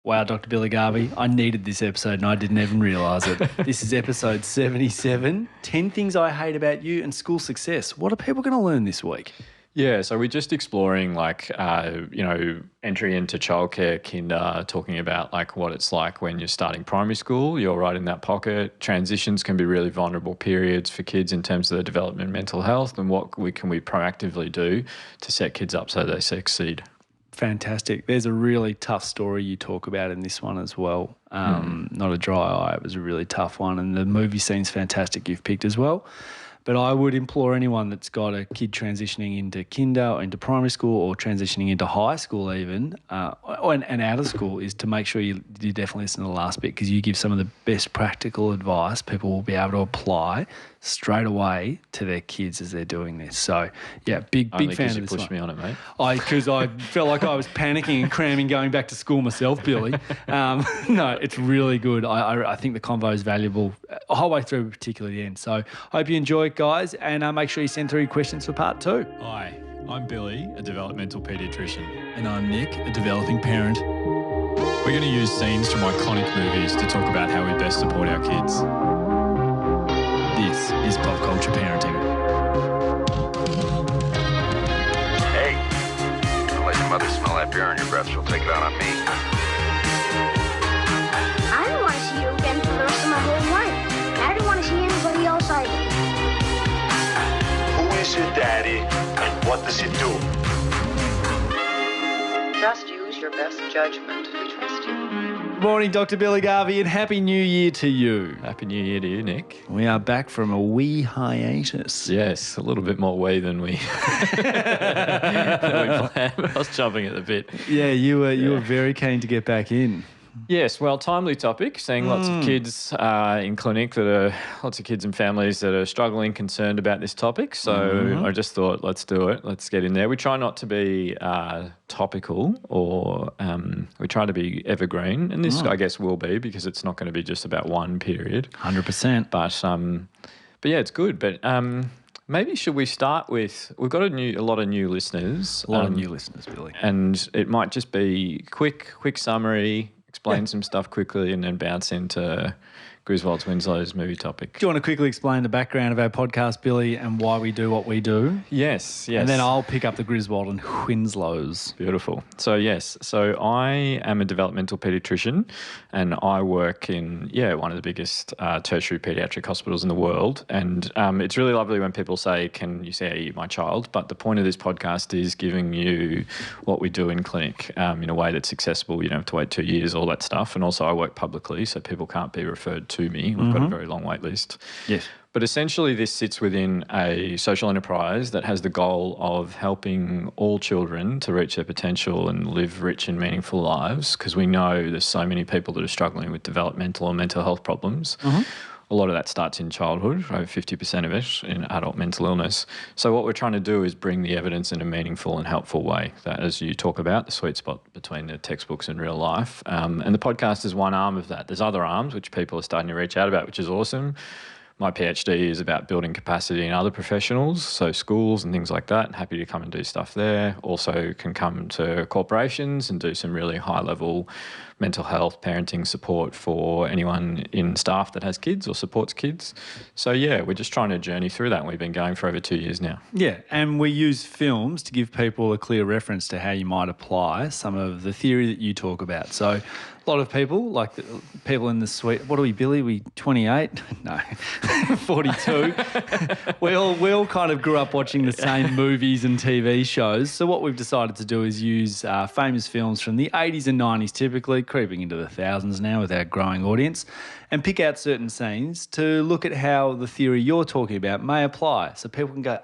Wow, Dr. Billy Garvey, I needed this episode and I didn't even realise it. This is episode 77, 10 Things I Hate About You and School Success. What are people going to learn this week? Yeah, so we're just exploring entry into childcare, kinder, talking about like what it's like when you're starting primary school. You're right in that pocket. Transitions can be really vulnerable periods for kids in terms of their development and mental health, and what can we proactively do to set kids up so they succeed. Fantastic. There's a really tough story you talk about in this one as well. Not a dry eye. It was a really tough one. And the movie scene's fantastic you've picked as well. But I would implore anyone that's got a kid transitioning into kinder or into primary school or transitioning into high school even and out of school is to make sure you definitely listen to the last bit, because you give some of the best practical advice people will be able to apply straight away to their kids as they're doing this. So, yeah, big fan of this one. Push me on it, mate. Because I felt like I was panicking and cramming going back to school myself, Billy. No, it's really good. I think the convo is valuable a whole way through, particularly the end. So hope you enjoy it, guys, and make sure you send through your questions for part 2. Hi, I'm Billy, a developmental paediatrician. And I'm Nick, a developing parent. We're going to use scenes from iconic movies to talk about how we best support our kids. This is Pop Culture Parenting. Hey, don't let your mother smell that beer on your breath. She'll take it out on me. I don't want to see you again for the rest of my whole life. I don't want to see anybody else either. Who is your daddy and what does he do? Just use your best judgment. We trust you. Good morning, Dr. Billy Garvey, and Happy New Year to you. Happy New Year to you, Nick. We are back from a wee hiatus. Yes, a little bit more wee than we, than we planned. I was jumping at the bit. Yeah, you were very keen to get back in. Yes, well, timely topic, seeing lots of kids in clinic lots of kids and families that are struggling, concerned about this topic. So I just thought, let's do it. Let's get in there. We try not to be topical or we try to be evergreen. And this, I guess, will be, because it's not going to be just about one period. 100%. But yeah, it's good. But maybe should we start with, we've got a lot of new listeners. A lot of new listeners, Billy. And it might just be quick summary, explain some stuff quickly, and then bounce into Griswold's Winslow's movie topic. Do you want to quickly explain the background of our podcast, Billy, and why we do what we do? Yes. And then I'll pick up the Griswold and Winslow's. Beautiful. So, yes. So I am a developmental paediatrician and I work in, one of the biggest tertiary paediatric hospitals in the world. And it's really lovely when people say, can you see my child? But the point of this podcast is giving you what we do in clinic in a way that's accessible. You don't have to wait 2 years, all that stuff. And also I work publicly, so people can't be referred to me. We've got a very long wait list. Yes. But essentially this sits within a social enterprise that has the goal of helping all children to reach their potential and live rich and meaningful lives, because we know there's so many people that are struggling with developmental and mental health problems. A lot of that starts in childhood, over 50% of it in adult mental illness. So what we're trying to do is bring the evidence in a meaningful and helpful way, that, as you talk about, the sweet spot between the textbooks and real life. And the podcast is one arm of that. There's other arms which people are starting to reach out about, which is awesome. My PhD is about building capacity in other professionals, so schools and things like that. Happy to come and do stuff there. Also can come to corporations and do some really high-level mental health, parenting support for anyone in staff that has kids or supports kids. So, yeah, we're just trying to journey through that, and we've been going for over 2 years now. Yeah, and we use films to give people a clear reference to how you might apply some of the theory that you talk about. So a lot of people, like people in the suite, what are we, Billy? We 28? No, 42. we all kind of grew up watching the same movies and TV shows. So what we've decided to do is use famous films from the 80s and 90s typically, creeping into the thousands now with our growing audience, and pick out certain scenes to look at how the theory you're talking about may apply. So people can go,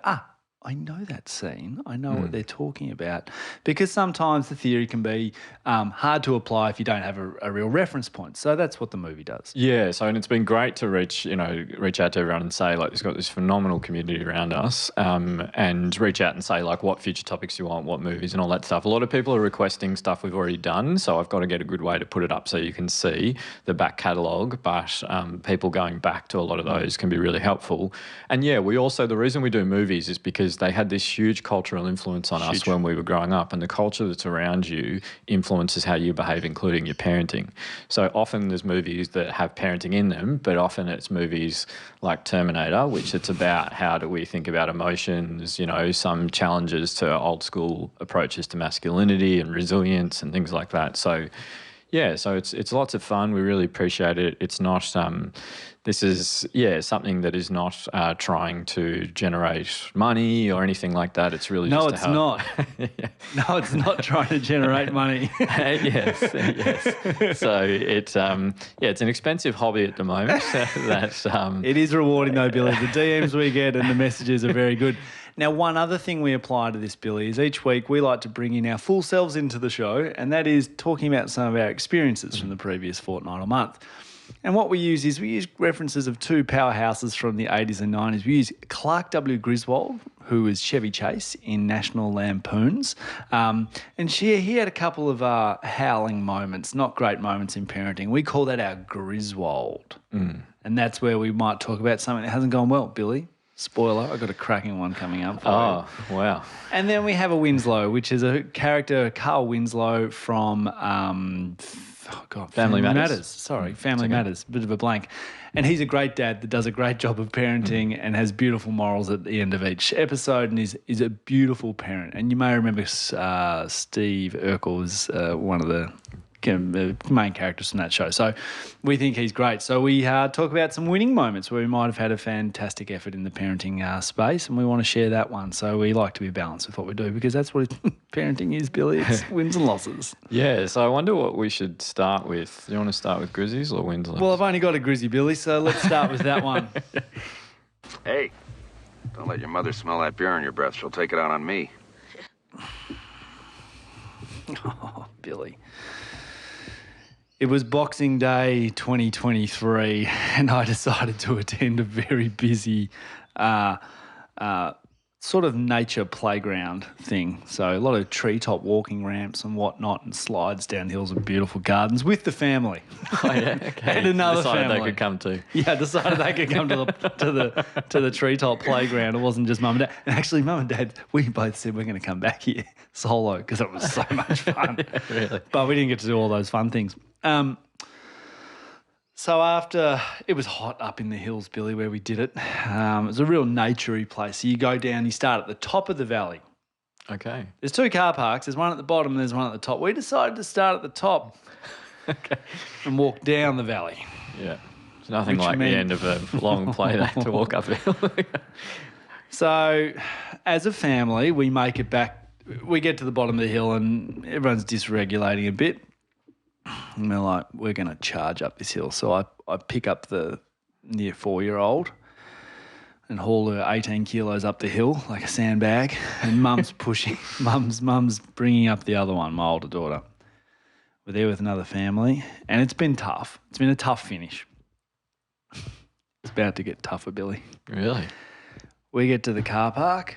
I know that scene. I know what they're talking about. Because sometimes the theory can be hard to apply if you don't have a real reference point. So that's what the movie does. Yeah, and it's been great to reach out to everyone and say, like, we've got this phenomenal community around us, and reach out and say, like, what future topics you want, what movies and all that stuff. A lot of people are requesting stuff we've already done, so I've got to get a good way to put it up so you can see the back catalogue, but people going back to a lot of those can be really helpful. And, yeah, the reason we do movies is because because they had this huge cultural influence on us when we were growing up, and the culture that's around you influences how you behave, including your parenting. So often there's movies that have parenting in them, but often it's movies like Terminator, which it's about how do we think about emotions, you know, some challenges to old school approaches to masculinity and resilience and things like that. So yeah, so it's lots of fun. We really appreciate it. It's not this is something that is not trying to generate money or anything like that. It's really No, just it's to help. not. No, it's not trying to generate money. Yes. So it's it's an expensive hobby at the moment. It is rewarding though, Billy. The DMs we get and the messages are very good. Now, one other thing we apply to this, Billy, is each week we like to bring in our full selves into the show, and that is talking about some of our experiences from the previous fortnight or month. And what we use references of two powerhouses from the 80s and 90s. We use Clark W. Griswold, who was Chevy Chase in National Lampoons. And he had a couple of howling moments, not great moments in parenting. We call that our Griswold. And that's where we might talk about something that hasn't gone well, Billy. Spoiler, I've got a cracking one coming up for you. Oh, wow. And then we have a Winslow, which is a character, Carl Winslow from Family Matters. Sorry, Family Matters. Bit of a blank. And he's a great dad that does a great job of parenting and has beautiful morals at the end of each episode and is a beautiful parent. And you may remember Steve Urkel was one of the main characters from that show. So we think he's great. So we talk about some winning moments where we might have had a fantastic effort in the parenting space, and we want to share that one. So we like to be balanced with what we do because that's what parenting is, Billy. It's wins and losses. Yeah, so I wonder what we should start with. Do you want to start with Grizzlies or Winslow? Well, I've only got a Grizzy, Billy, so let's start with that one. Hey, don't let your mother smell that beer on your breath. She'll take it out on me. Oh, Billy. It was Boxing Day 2023 and I decided to attend a very busy sort of nature playground thing. So a lot of treetop walking ramps and whatnot and slides down hills and beautiful gardens with the family. Oh, yeah, okay. And another decided family. they could come too. Yeah, decided they could come to the treetop playground. It wasn't just mum and dad. And actually, mum and dad, we both said we're going to come back here solo because it was so much fun. Yeah, really. But we didn't get to do all those fun things. So after, it was hot up in the hills, Billy, where we did it. It was a real naturey place. So you go down, you start at the top of the valley. Okay. There's two car parks. There's one at the bottom and there's one at the top. We decided to start at the top and walk down the valley. Yeah. It's nothing Which like meant- the end of a long play day to walk uphill. So as a family, we make it back. We get to the bottom of the hill and everyone's dysregulating a bit. And we're like, we're going to charge up this hill. So I pick up the near 4-year-old and haul her 18 kilos up the hill like a sandbag. And mum's pushing, mum's bringing up the other one, my older daughter. We're there with another family and it's been tough. It's been a tough finish. It's about to get tougher, Billy. Really? We get to the car park.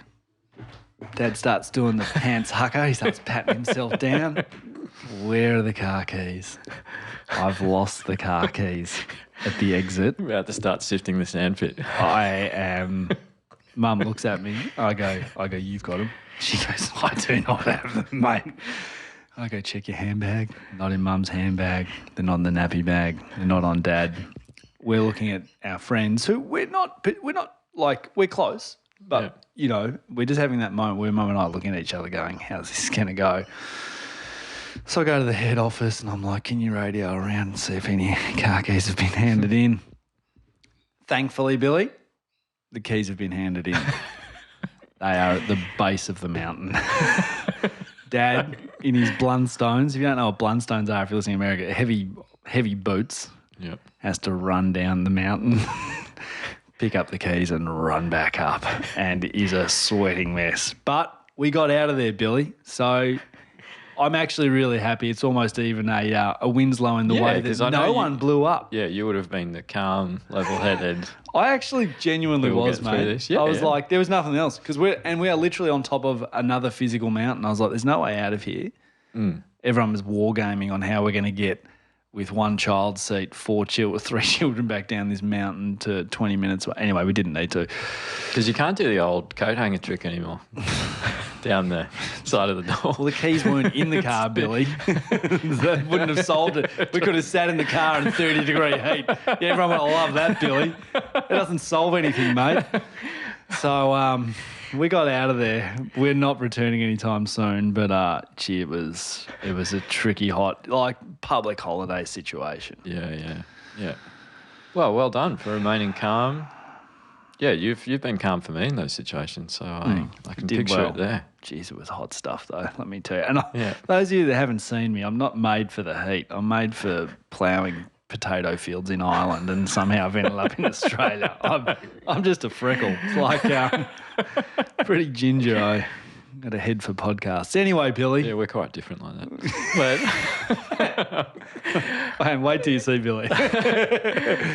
Dad starts doing the pants hucker. He starts patting himself down. Where are the car keys? I've lost the car keys at the exit. We're about to start sifting the sandpit. I am. Mum looks at me. I go, you've got them. She goes, I do not have them, mate. I go, check your handbag. Not in Mum's handbag. They're not in the nappy bag. They're not on Dad. We're looking at our friends who we're not like, we're close. But, you know, we're just having that moment where Mum and I are looking at each other going, how's this going to go? So I go to the head office and I'm like, can you radio around and see if any car keys have been handed in? Thankfully, Billy, the keys have been handed in. They are at the base of the mountain. Dad, in his Blundstones, if you don't know what Blundstones are, if you're listening in America, heavy boots, has to run down the mountain, pick up the keys and run back up, and is a sweating mess. But we got out of there, Billy, so I'm actually really happy. It's almost even a Winslow in the way that no one blew up. Yeah, you would have been the calm, level-headed. I actually genuinely We'll was, get through mate. this. Yeah, I was yeah. like, there was nothing else because we are literally on top of another physical mountain. I was like, there's no way out of here. Everyone was wargaming on how we're going to get with one child seat, three children back down this mountain to 20 minutes. Anyway, we didn't need to. Because you can't do the old coat hanger trick anymore. Down the side of the door. Well, the keys weren't in the car, Billy. That wouldn't have solved it. We could have sat in the car in 30-degree heat. Yeah, everyone would love that, Billy. It doesn't solve anything, mate. So we got out of there. We're not returning anytime soon, but gee, it was a tricky, hot, like public holiday situation. Yeah. Well done for remaining calm. Yeah, you've been calm for me in those situations, so I can picture it there. Jeez, it was hot stuff though, let me tell you. And those of you that haven't seen me, I'm not made for the heat. I'm made for ploughing potato fields in Ireland, and somehow I've ended up in Australia. I'm just a freckle. It's like pretty ginger. I got a head for podcasts. Anyway, Billy. Yeah, we're quite different like that. And wait till you see Billy.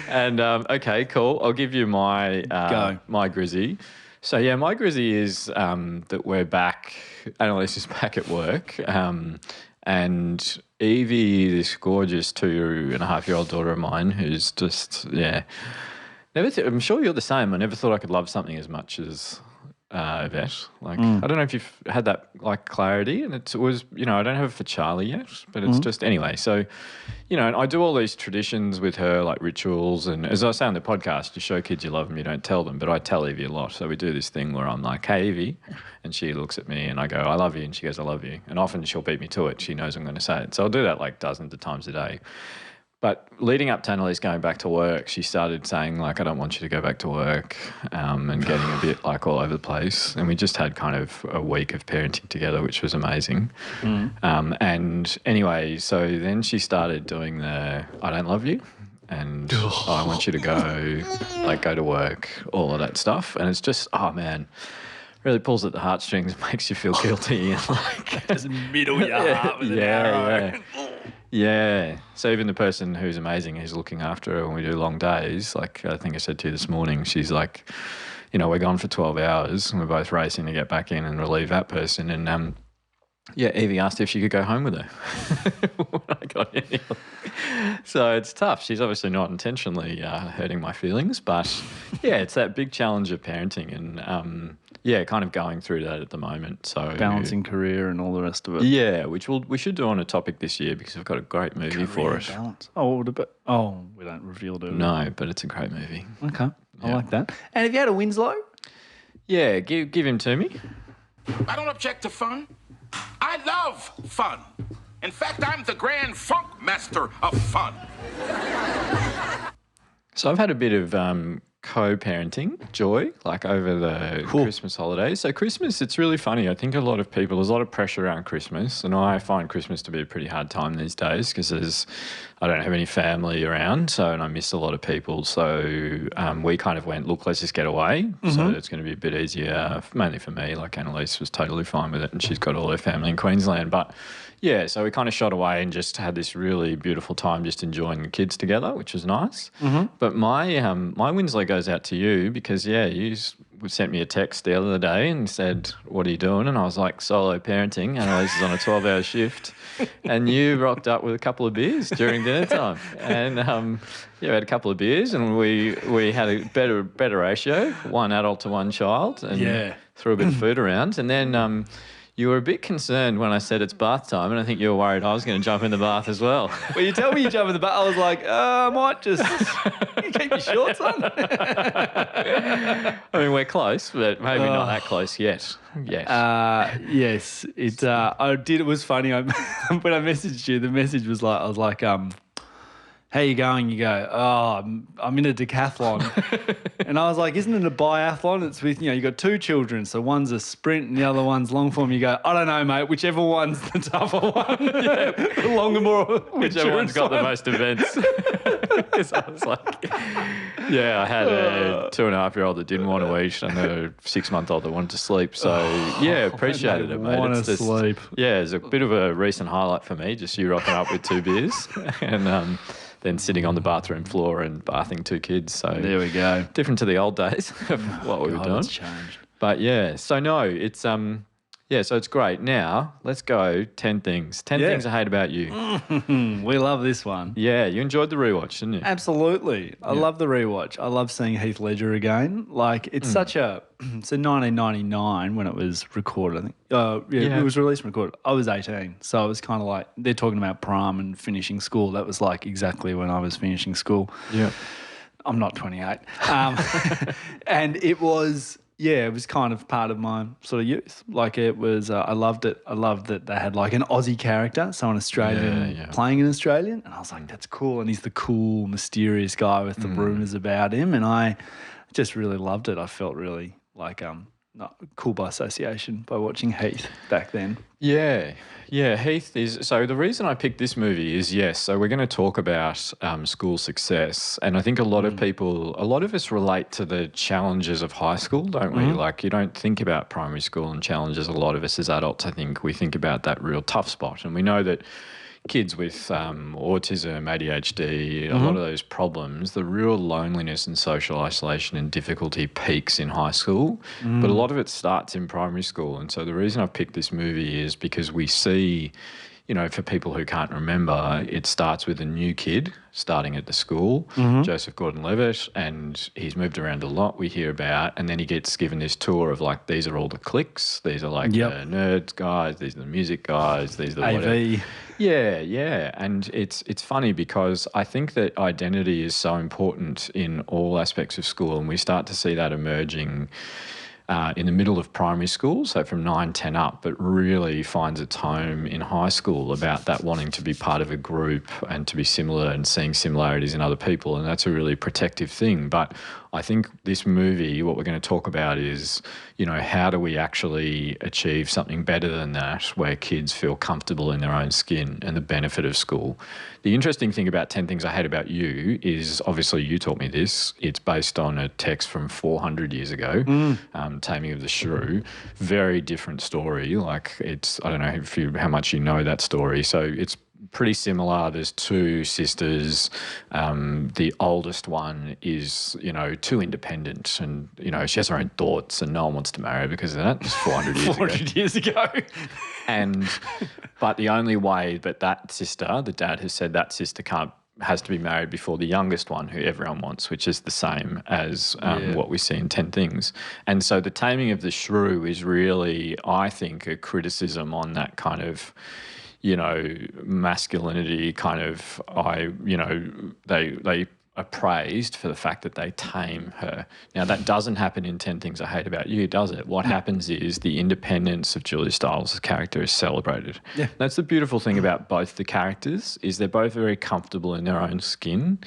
And okay, cool. I'll give you my my grizzy. So yeah, my grizzy is that we're back. Annalise is back at work, and Evie, this gorgeous 2.5-year-old daughter of mine, who's just I'm sure you're the same. I never thought I could love something as much as Yvette. Like I don't know if you've had that like clarity, and it was I don't have it for Charlie yet, but it's just anyway. So and I do all these traditions with her, like rituals, and as I say on the podcast, you show kids you love them, you don't tell them, but I tell Evie a lot. So we do this thing where I'm like, "Hey Evie," and she looks at me and I go, "I love you," and she goes, "I love you," and often she'll beat me to it. She knows I'm going to say it, so I'll do that like dozens of times a day. But leading up to Annalise going back to work, she started saying, like, I don't want you to go back to work, and getting a bit, like, all over the place. And we just had kind of a week of parenting together, which was amazing. And anyway, so then she started doing the I don't love you and I want you to go to work, all of that stuff. And it's just, oh, man, really pulls at the heartstrings, makes you feel guilty. And like, just middle your heart with an arrow. Yeah. So even the person who's amazing, who's looking after her when we do long days, like I think I said to you this morning, she's like, we're gone for 12 hours and we're both racing to get back in and relieve that person. And Evie asked if she could go home with her when I got in. So it's tough. She's obviously not intentionally hurting my feelings, but it's that big challenge of parenting and kind of going through that at the moment. So balancing career and all the rest of it. Yeah, which we should do on a topic this year because we've got a great movie for it. Balance. We don't reveal, do we? No, but it's a great movie. Okay, I like that. And have you had a Winslow? Yeah, give him to me. I don't object to fun. I love fun. In fact, I'm the grand funk master of fun. So I've had a bit of co-parenting joy, like over the Christmas holidays. So Christmas, it's really funny. I think there's a lot of pressure around Christmas, and I find Christmas to be a pretty hard time these days because I don't have any family around, and I miss a lot of people. So we kind of went, look, let's just get away. So it's going to be a bit easier, mainly for me. Like Annalise was totally fine with it, and she's got all her family in Queensland. But yeah, so we kind of shot away and just had this really beautiful time just enjoying the kids together, which was nice. But my Winslow goes out to you because, you sent me a text the other day and said, what are you doing? And I was like, solo parenting. Annalise is on a 12-hour shift. And you rocked up with a couple of beers during dinner time. And, we had a couple of beers and we had a better ratio, one adult to one child, and threw a bit of food around. And then you were a bit concerned when I said it's bath time, and I think you were worried I was going to jump in the bath as well. Well, you tell me you jump in the bath, I was like, I might just keep your shorts on. I mean, we're close, but maybe not that close yet. Yes. It was funny. When I messaged you, the message was like, I was like, how you going? You go, I'm in a decathlon. And I was like, isn't it a biathlon? It's with, you got two children. So one's a sprint and the other one's long form. You go, I don't know, mate, whichever one's the tougher one. The longer, more whichever one's got the most events. Because I was like, I had a 2.5-year-old that didn't want to eat and a 6-month-old that wanted to sleep. So, appreciated it, mate. Want to sleep. Yeah, it's a bit of a recent highlight for me, just you rocking up with 2 beers and then sitting on the bathroom floor and bathing 2 kids. So there we go. Different to the old days of what we were doing. It's changed. But so no, it's Yeah, so it's great. Now, let's go 10 things. 10 Yeah. things I hate about you. We love this one. Yeah, you enjoyed the rewatch, didn't you? Absolutely. I love the rewatch. I love seeing Heath Ledger again. Like, it's such a... It's in 1999 when it was recorded, I think. Yeah. It was released and recorded. I was 18, so it was kind of like... They're talking about prom and finishing school. That was like exactly when I was finishing school. Yeah. I'm not 28. And it was... Yeah, it was kind of part of my sort of youth. Like, it was, I loved it. I loved that they had like an Aussie character, so an Australian playing an Australian. And I was like, that's cool. And he's the cool, mysterious guy with the rumours about him. And I just really loved it. I felt really like not cool by association by watching Heath back then. Yeah, Heath is... So the reason I picked this movie is, yes, so we're going to talk about school success. And I think a lot of us relate to the challenges of high school, don't we? Like, you don't think about primary school and challenges. A lot of us as adults, I think, we think about that real tough spot. And we know that kids with autism, ADHD, a lot of those problems, the real loneliness and social isolation and difficulty peaks in high school, but a lot of it starts in primary school. And so the reason I've picked this movie is because we see, you know, for people who can't remember, it starts with a new kid starting at the school, Joseph Gordon-Levitt, and he's moved around a lot, we hear about, and then he gets given this tour of like, these are all the cliques, these are like the nerds guys, these are the music guys, these are the whatever. AV. Yeah. And it's funny because I think that identity is so important in all aspects of school, and we start to see that emerging in the middle of primary school, so from 9, 10 up, but really finds its home in high school about that wanting to be part of a group and to be similar and seeing similarities in other people, and that's a really protective thing. But I think this movie, what we're going to talk about is, you know, how do we actually achieve something better than that where kids feel comfortable in their own skin and the benefit of school. The interesting thing about 10 Things I Hate About You is, obviously you taught me this, it's based on a text from 400 years ago, Taming of the Shrew. Very different story. Like, it's, I don't know how much you know that story. So it's pretty similar. There's two sisters. The oldest one is, you know, too independent, and, you know, she has her own thoughts, and no one wants to marry her because of that. It's 400 years 400 years ago. But the only way that that sister, the dad has said that sister has to be married before the youngest one, who everyone wants, which is the same as what we see in 10 Things. And so the Taming of the Shrew is really, I think, a criticism on that kind of, you know, masculinity kind of, they are praised for the fact that they tame her. Now, that doesn't happen in 10 Things I Hate About You, does it? What happens is the independence of Julia Stiles' character is celebrated. Yeah. That's the beautiful thing about both the characters, is they're both very comfortable in their own skin,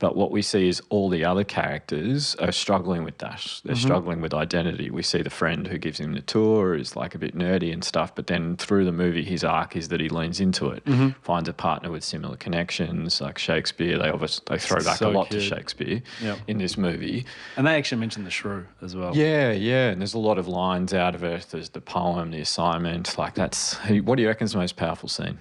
but what we see is all the other characters are struggling with that. They're struggling with identity. We see the friend who gives him the tour is like a bit nerdy and stuff, but then through the movie, his arc is that he leans into it, finds a partner with similar connections, like Shakespeare. They throw back a lot to Shakespeare in this movie. And they actually mentioned the shrew as well. Yeah, and there's a lot of lines out of it. There's the poem, the assignment. Like, that's... What do you reckon is the most powerful scene?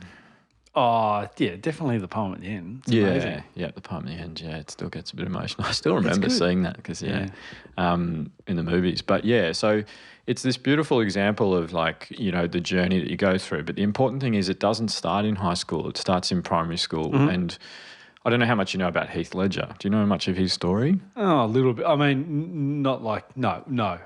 Oh, yeah, definitely the poem at the end. It's amazing. Yeah, the poem at the end, it still gets a bit emotional. I still remember seeing that because, in the movies. But, so it's this beautiful example of, like, you know, the journey that you go through. But the important thing is it doesn't start in high school. It starts in primary school. And I don't know how much you know about Heath Ledger. Do you know much of his story? Oh, a little bit. I mean, not like, no.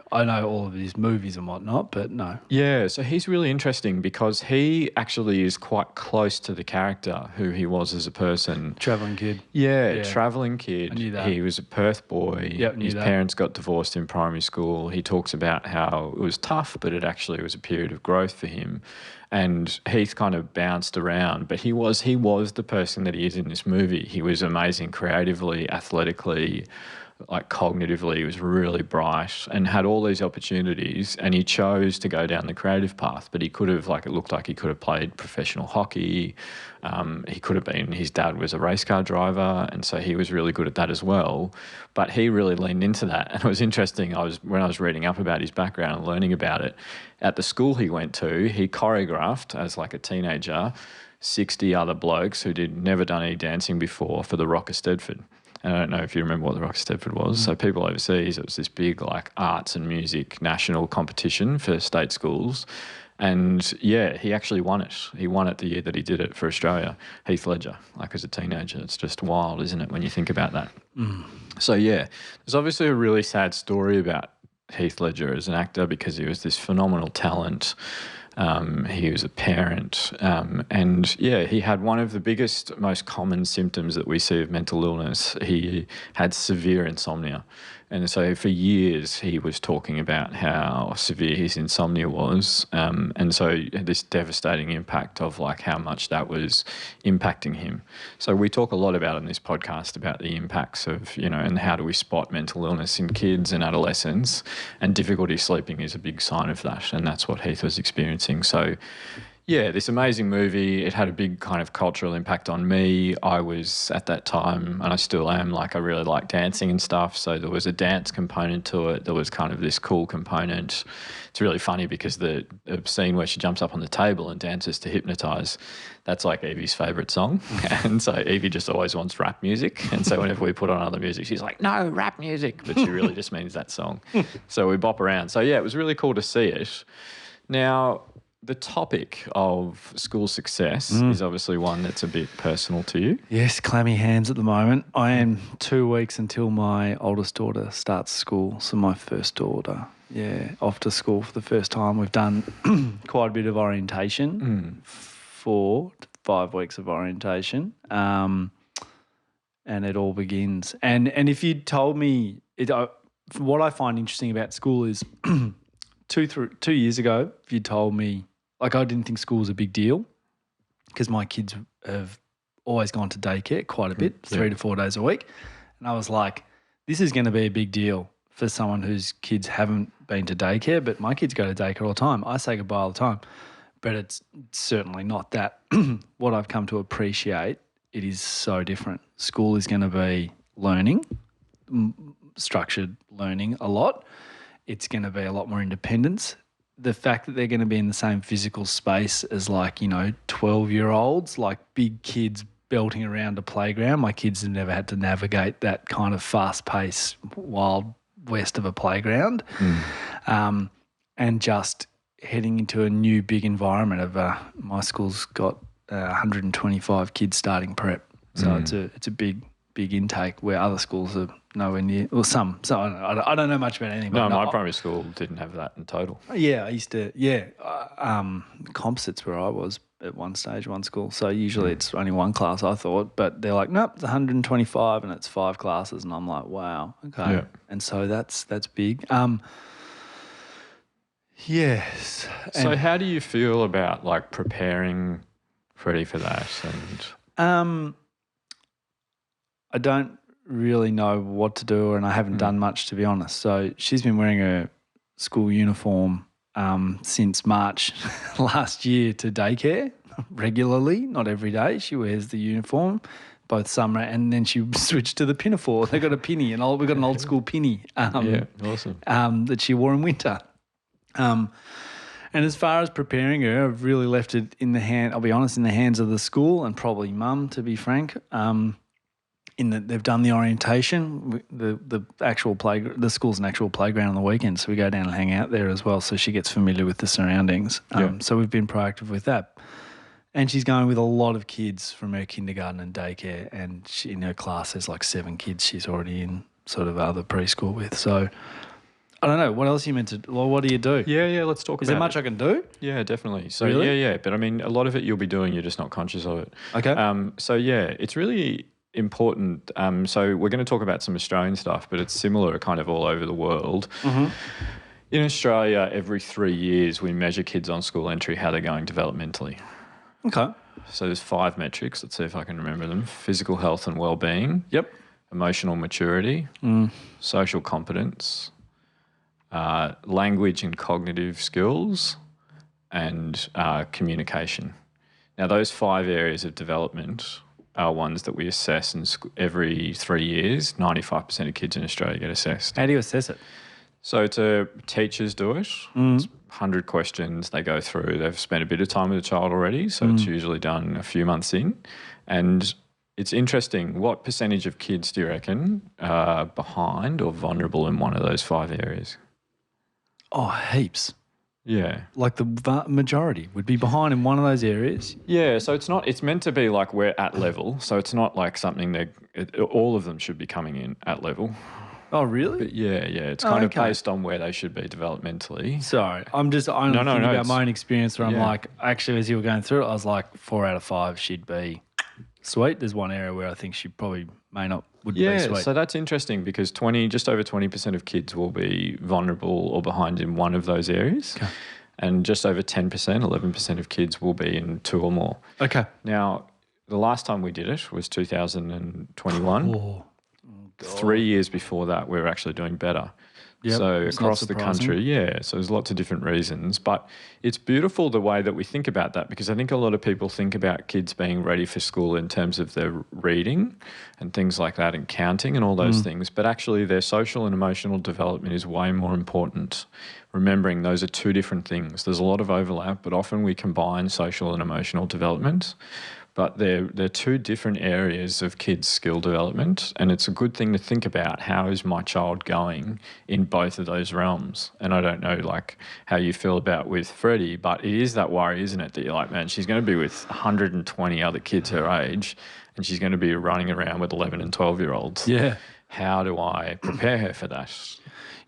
I know all of his movies and whatnot, but no. Yeah, so he's really interesting because he actually is quite close to the character who he was as a person. Travelling kid. Yeah, travelling kid. I knew that. He was a Perth boy. Yep, his parents got divorced in primary school. He talks about how it was tough, but it actually was a period of growth for him. And Heath kind of bounced around, but he was the person that he is in this movie. He was amazing creatively, athletically, like cognitively. He was really bright and had all these opportunities, and he chose to go down the creative path. But he could have, like, it looked like he could have played professional hockey. He could have been, his dad was a race car driver, and so he was really good at that as well. But he really leaned into that. And it was interesting, when I was reading up about his background and learning about it, at the school he went to, he choreographed as like a teenager 60 other blokes who never done any dancing before for the Rock of Stedford. And I don't know if you remember what the Rock of Stepford was. So people overseas, it was this big like arts and music national competition for state schools. And yeah, he actually won it. He won it the year that he did it for Australia. Heath Ledger, like as a teenager. It's just wild, isn't it, when you think about that? So yeah, there's obviously a really sad story about Heath Ledger as an actor because he was this phenomenal talent. He was a parent, and yeah, he had one of the biggest, most common symptoms that we see of mental illness. He had severe insomnia. And so for years he was talking about how severe his insomnia was. And so this devastating impact of like how much that was impacting him. So we talk a lot about in this podcast about the impacts of, you know, and how do we spot mental illness in kids and adolescents, and difficulty sleeping is a big sign of that. And that's what Heath was experiencing. So yeah, this amazing movie, it had a big kind of cultural impact on me. I was at that time, and I still am, like I really like dancing and stuff. So there was a dance component to it. There was kind of this cool component. It's really funny because the scene where she jumps up on the table and dances to Hypnotise, that's like Evie's favourite song. And so Evie just always wants rap music. And so whenever we put on other music, she's like, no, rap music. But she really just means that song. So we bop around. So yeah, it was really cool to see it. Now, the topic of school success is obviously one that's a bit personal to you. Yes, clammy hands at the moment. I am 2 weeks until my oldest daughter starts school. So my first daughter, off to school for the first time. We've done quite a bit of orientation, 4 to 5 weeks of orientation, and it all begins. And if you told me, what I find interesting about school is 2 years ago, if you told me, like I didn't think school was a big deal because my kids have always gone to daycare quite a bit, 3 to 4 days a week. And I was like, this is going to be a big deal for someone whose kids haven't been to daycare, but my kids go to daycare all the time. I say goodbye all the time, but it's certainly not that. What I've come to appreciate, it is so different. School is going to be learning, structured learning a lot. It's going to be a lot more independence. The fact that they're going to be in the same physical space as 12-year-olds, like big kids belting around a playground. My kids have never had to navigate that kind of fast-paced, wild west of a playground. And just heading into a new big environment of my school's got 125 kids starting prep. So it's a big intake where other schools are nowhere near, or some. So I don't know much about anything. No, my primary school didn't have that in total. Yeah, I used to, composites where I was at one stage, one school. So usually it's only one class, I thought, but they're like, nope, it's 125 and it's 5 classes. And I'm like, wow, okay. Yeah. And so that's big. Yes. So how do you feel about like preparing Freddie for that? And I don't really know what to do, and I haven't done much, to be honest. So she's been wearing her school uniform since March last year to daycare regularly, not every day. She wears the uniform both summer, and then she switched to the pinafore. They got a pinny, we've got an old school pinny. Awesome. That she wore in winter. And as far as preparing her, I've really left it in the hands of the school and probably mum, to be frank. In that they've done the orientation, the school's an actual playground on the weekend, so we go down and hang out there as well, so she gets familiar with the surroundings. So we've been proactive with that. And she's going with a lot of kids from her kindergarten and daycare, and in her class there's like 7 kids she's already in sort of other preschool with. So I don't know, what else are you meant to, well, what do you do? Yeah, let's talk about it. Is there much I can do? Yeah, definitely. So really? Yeah, but I mean, a lot of it you'll be doing, you're just not conscious of it. Okay. So yeah, it's really important. So we're going to talk about some Australian stuff, but it's similar kind of all over the world. In Australia, every 3 years we measure kids on school entry, how they're going developmentally. Okay. So there's 5 metrics. Let's see if I can remember them. Physical health and well-being. Yep. Emotional maturity. Social competence. Language and cognitive skills. And communication. Now, those 5 areas of development are ones that we assess every 3 years. 95% of kids in Australia get assessed. How do you assess it? So teachers do it. It's 100 questions they go through. They've spent a bit of time with the child already, so it's usually done a few months in. And It's interesting. What percentage of kids do you reckon are behind or vulnerable in one of those 5 areas? Oh, heaps. Yeah. Like the majority would be behind in one of those areas. Yeah, so it's meant to be like we're at level. So it's not like something that all of them should be coming in at level. Oh, really? But yeah, it's kind of okay. based on where they should be developmentally. Sorry, I'm just only thinking about my own experience where I'm like, actually, as you were going through it, I was like, 4 out of 5 she'd be sweet. There's one area where I think she probably would be sweet. So that's interesting because just over 20% of kids will be vulnerable or behind in one of those areas. Okay. And just over 10%, 11% of kids will be in 2 or more. Okay. Now, the last time we did it was 2021. Oh. 3 years before that, we were actually doing better. Yep, so it's across not the surprising. country, so there's lots of different reasons. But it's beautiful the way that we think about that because I think a lot of people think about kids being ready for school in terms of their reading and things like that and counting and all those things. But actually their social and emotional development is way more important. Remembering those are 2 different things. There's a lot of overlap, but often we combine social and emotional development. But they're 2 different areas of kids' skill development, and it's a good thing to think about how is my child going in both of those realms. And I don't know like how you feel about with Freddie, but it is that worry, isn't it, that you're like, man, she's going to be with 120 other kids her age, and she's going to be running around with 11 and 12-year-olds. Yeah. How do I prepare her for that?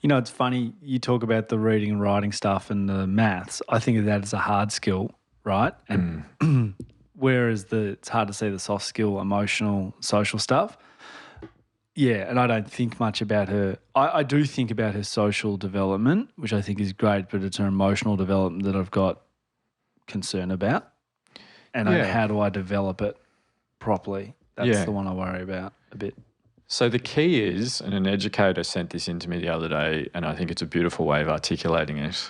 You know, it's funny, you talk about the reading and writing stuff and the maths. I think of that as a hard skill, right? And whereas it's hard to see the soft skill, emotional, social stuff. Yeah, and I don't think much about her. I do think about her social development, which I think is great, but it's her emotional development that I've got concern about. And how do I develop it properly? That's the one I worry about a bit. So the key is, and an educator sent this in to me the other day, and I think it's a beautiful way of articulating it,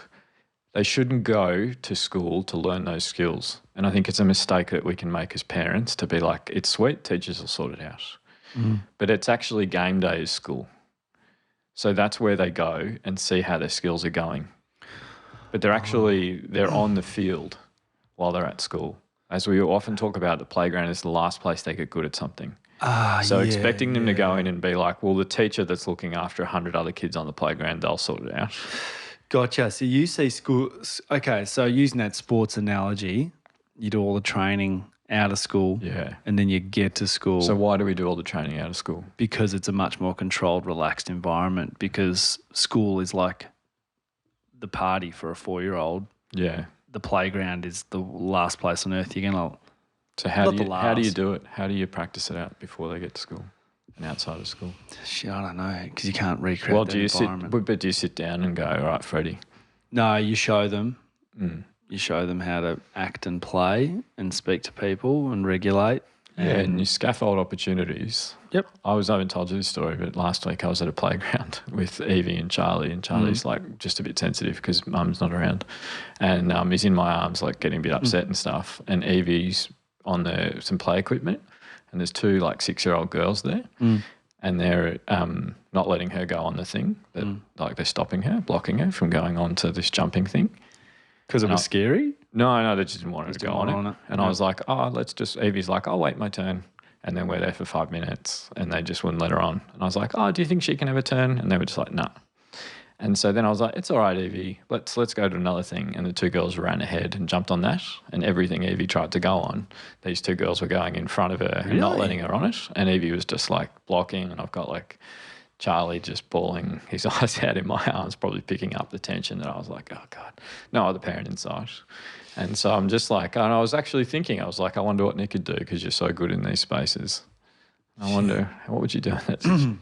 they shouldn't go to school to learn those skills. And I think it's a mistake that we can make as parents to be like, it's sweet, teachers will sort it out. But it's actually game day is school. So that's where they go and see how their skills are going. But they're on the field while they're at school. As we often talk about, the playground is the last place they get good at something. So expecting them to go in and be like, well, the teacher that's looking after 100 other kids on the playground, they'll sort it out. Gotcha. So you see school. Okay, so using that sports analogy, you do all the training out of school, and then you get to school. So why do we do all the training out of school? Because it's a much more controlled, relaxed environment. Because school is like the party for a 4-year-old. Yeah. The playground is the last place on earth you're gonna. So how do you do it? How do you practice it out before they get to school and outside of school? Shit, I don't know, because you can't recreate that environment. But do you sit down and go, all right, Freddie? No, you show them. You show them how to act and play and speak to people and regulate. Yeah, and you scaffold opportunities. Yep. I haven't told you this story, but last week I was at a playground with Evie and Charlie's like just a bit sensitive because Mum's not around, and he's in my arms like getting a bit upset and stuff, and Evie's on some play equipment, and there's 2 like 6-year-old girls there, and they're not letting her go on the thing. Like they're stopping her, blocking her from going on to this jumping thing. Because it was scary? No, they just didn't want her to go on it. And I was like, Evie's like, I'll wait my turn. And then we're there for 5 minutes and they just wouldn't let her on. And I was like, do you think she can have a turn? And they were just like, no. And so then I was like, it's all right, Evie, let's go to another thing. And the 2 girls ran ahead and jumped on that. And everything Evie tried to go on, these 2 girls were going in front of her and not letting her on it. And Evie was just like blocking, and I've got like Charlie just bawling his eyes out in my arms, probably picking up the tension that I was like, oh God, no other parent in sight. And so I'm just like, and I was actually thinking, I was like, I wonder what Nick could do because you're so good in these spaces. I wonder, what would you do in that situation?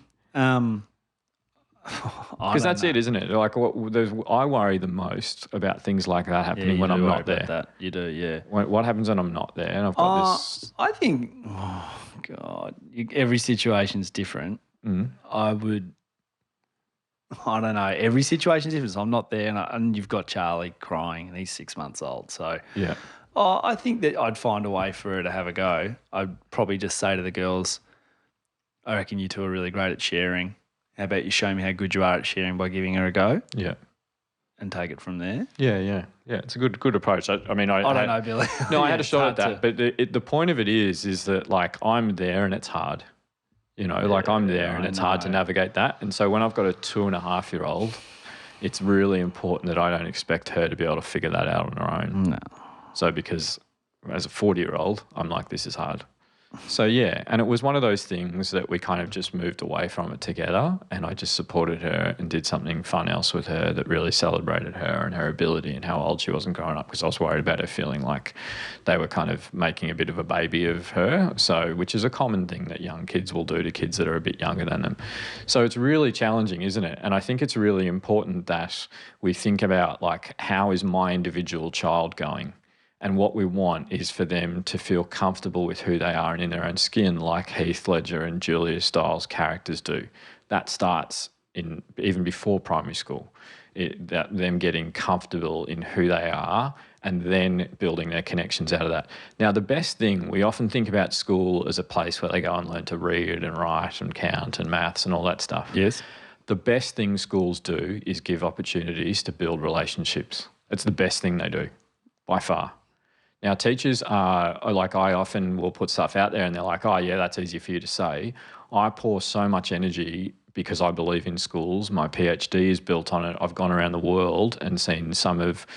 Because that's it, isn't it? Like, I worry the most about things like that happening when I'm not there. You do, yeah. What happens when I'm not there? And I've got this. I think, oh God, every situation's different. I don't know. Every situation's different. So I'm not there, and you've got Charlie crying, and he's 6 months old. So yeah. I think that I'd find a way for her to have a go. I'd probably just say to the girls, I reckon you 2 are really great at sharing. How about you show me how good you are at sharing by giving her a go? Yeah. and take it from there. Yeah. It's a good approach. I don't know, Billy. No, I Yeah, had a it's shot at hard that, but the point of it is that like I'm there and it's hard. Like I'm there and it's hard to navigate that. And so when I've got a 2.5-year-old, it's really important that I don't expect her to be able to figure that out on her own. No. So because as a 40-year-old, I'm like, this is hard. So yeah, and it was one of those things that we kind of just moved away from it together, and I just supported her and did something fun else with her that really celebrated her and her ability and how old she wasn't growing up, because I was worried about her feeling like they were kind of making a bit of a baby of her, which is a common thing that young kids will do to kids that are a bit younger than them. So it's really challenging, isn't it? And I think it's really important that we think about like, how is my individual child going? And what we want is for them to feel comfortable with who they are and in their own skin, like Heath Ledger and Julia Stiles' characters do. That starts even before primary school, them getting comfortable in who they are and then building their connections out of that. Now, the best thing, we often think about school as a place where they go and learn to read and write and count and maths and all that stuff. Yes. The best thing schools do is give opportunities to build relationships. It's the best thing they do, by far. Now, teachers are like, I often will put stuff out there and they're like, oh, yeah, that's easy for you to say. I pour so much energy because I believe in schools. My PhD is built on it. I've gone around the world and seen some of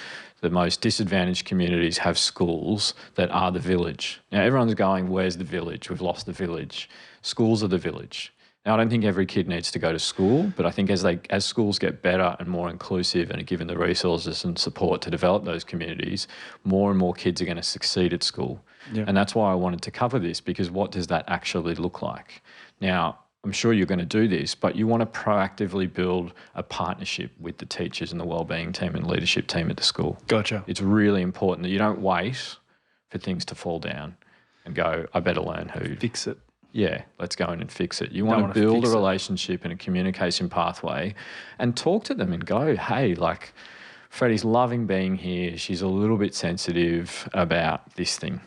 the most disadvantaged communities have schools that are the village. Now, everyone's going, where's the village? We've lost the village. Schools are the village. Now, I don't think every kid needs to go to school, but I think as schools get better and more inclusive and are given the resources and support to develop those communities, more and more kids are going to succeed at school. Yeah. And that's why I wanted to cover this, because what does that actually look like? Now, I'm sure you're going to do this, but you want to proactively build a partnership with the teachers and the wellbeing team and leadership team at the school. Gotcha. It's really important that you don't wait for things to fall down and go, I better learn who. Fix it. Yeah, let's go in and fix it. You want to build a relationship and a communication pathway and talk to them and go, hey, like, Freddie's loving being here. She's a little bit sensitive about this thing.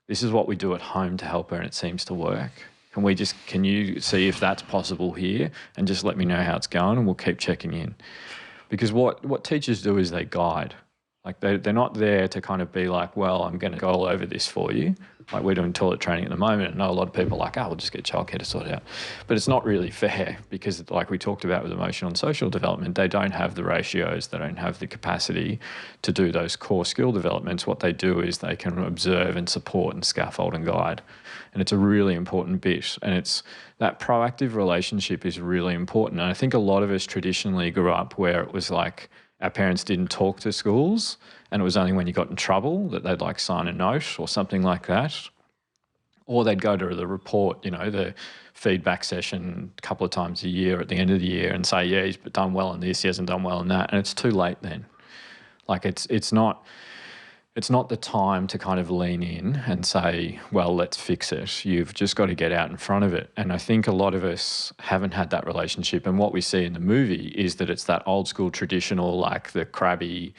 This is what we do at home to help her and it seems to work. Can you see if that's possible here and just let me know how it's going and we'll keep checking in. Because what teachers do is they guide. Like they're not there to kind of be like, well, I'm going to go all over this for you. Like we're doing toilet training at the moment. And I know a lot of people are like, we'll just get childcare to sort it out. But it's not really fair because like we talked about with emotional and social development, they don't have the ratios, they don't have the capacity to do those core skill developments. What they do is they can observe and support and scaffold and guide. And it's a really important bit. And it's that proactive relationship is really important. And I think a lot of us traditionally grew up where it was like, our parents didn't talk to schools and it was only when you got in trouble that they'd like sign a note or something like that. Or they'd go to the report, the feedback session a couple of times a year at the end of the year and say, yeah, he's done well in this, he hasn't done well in that. And it's too late then. Like it's not the time to kind of lean in and say, well, let's fix it. You've just got to get out in front of it. And I think a lot of us haven't had that relationship. And what we see in the movie is that it's that old school traditional, like the crabby,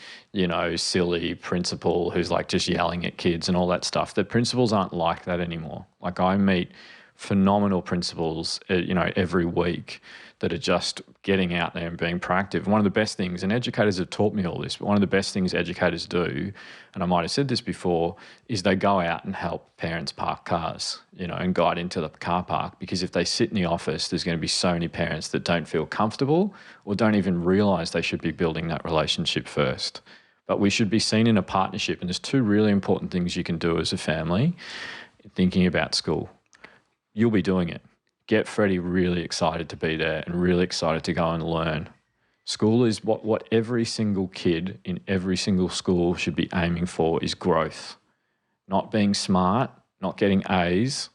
silly principal who's like just yelling at kids and all that stuff. The principals aren't like that anymore. Like I meet phenomenal principals, every week that are just getting out there and being proactive. One of the best things, and educators have taught me all this, but one of the best things educators do, and I might have said this before, is they go out and help parents park cars, and guide into the car park, because if they sit in the office, there's going to be so many parents that don't feel comfortable or don't even realise they should be building that relationship first. But we should be seen in a partnership, and there's two really important things you can do as a family thinking about school. You'll be doing it. Get Freddie really excited to be there and really excited to go and learn. School is what every single kid in every single school should be aiming for is growth. Not being smart, not getting A's,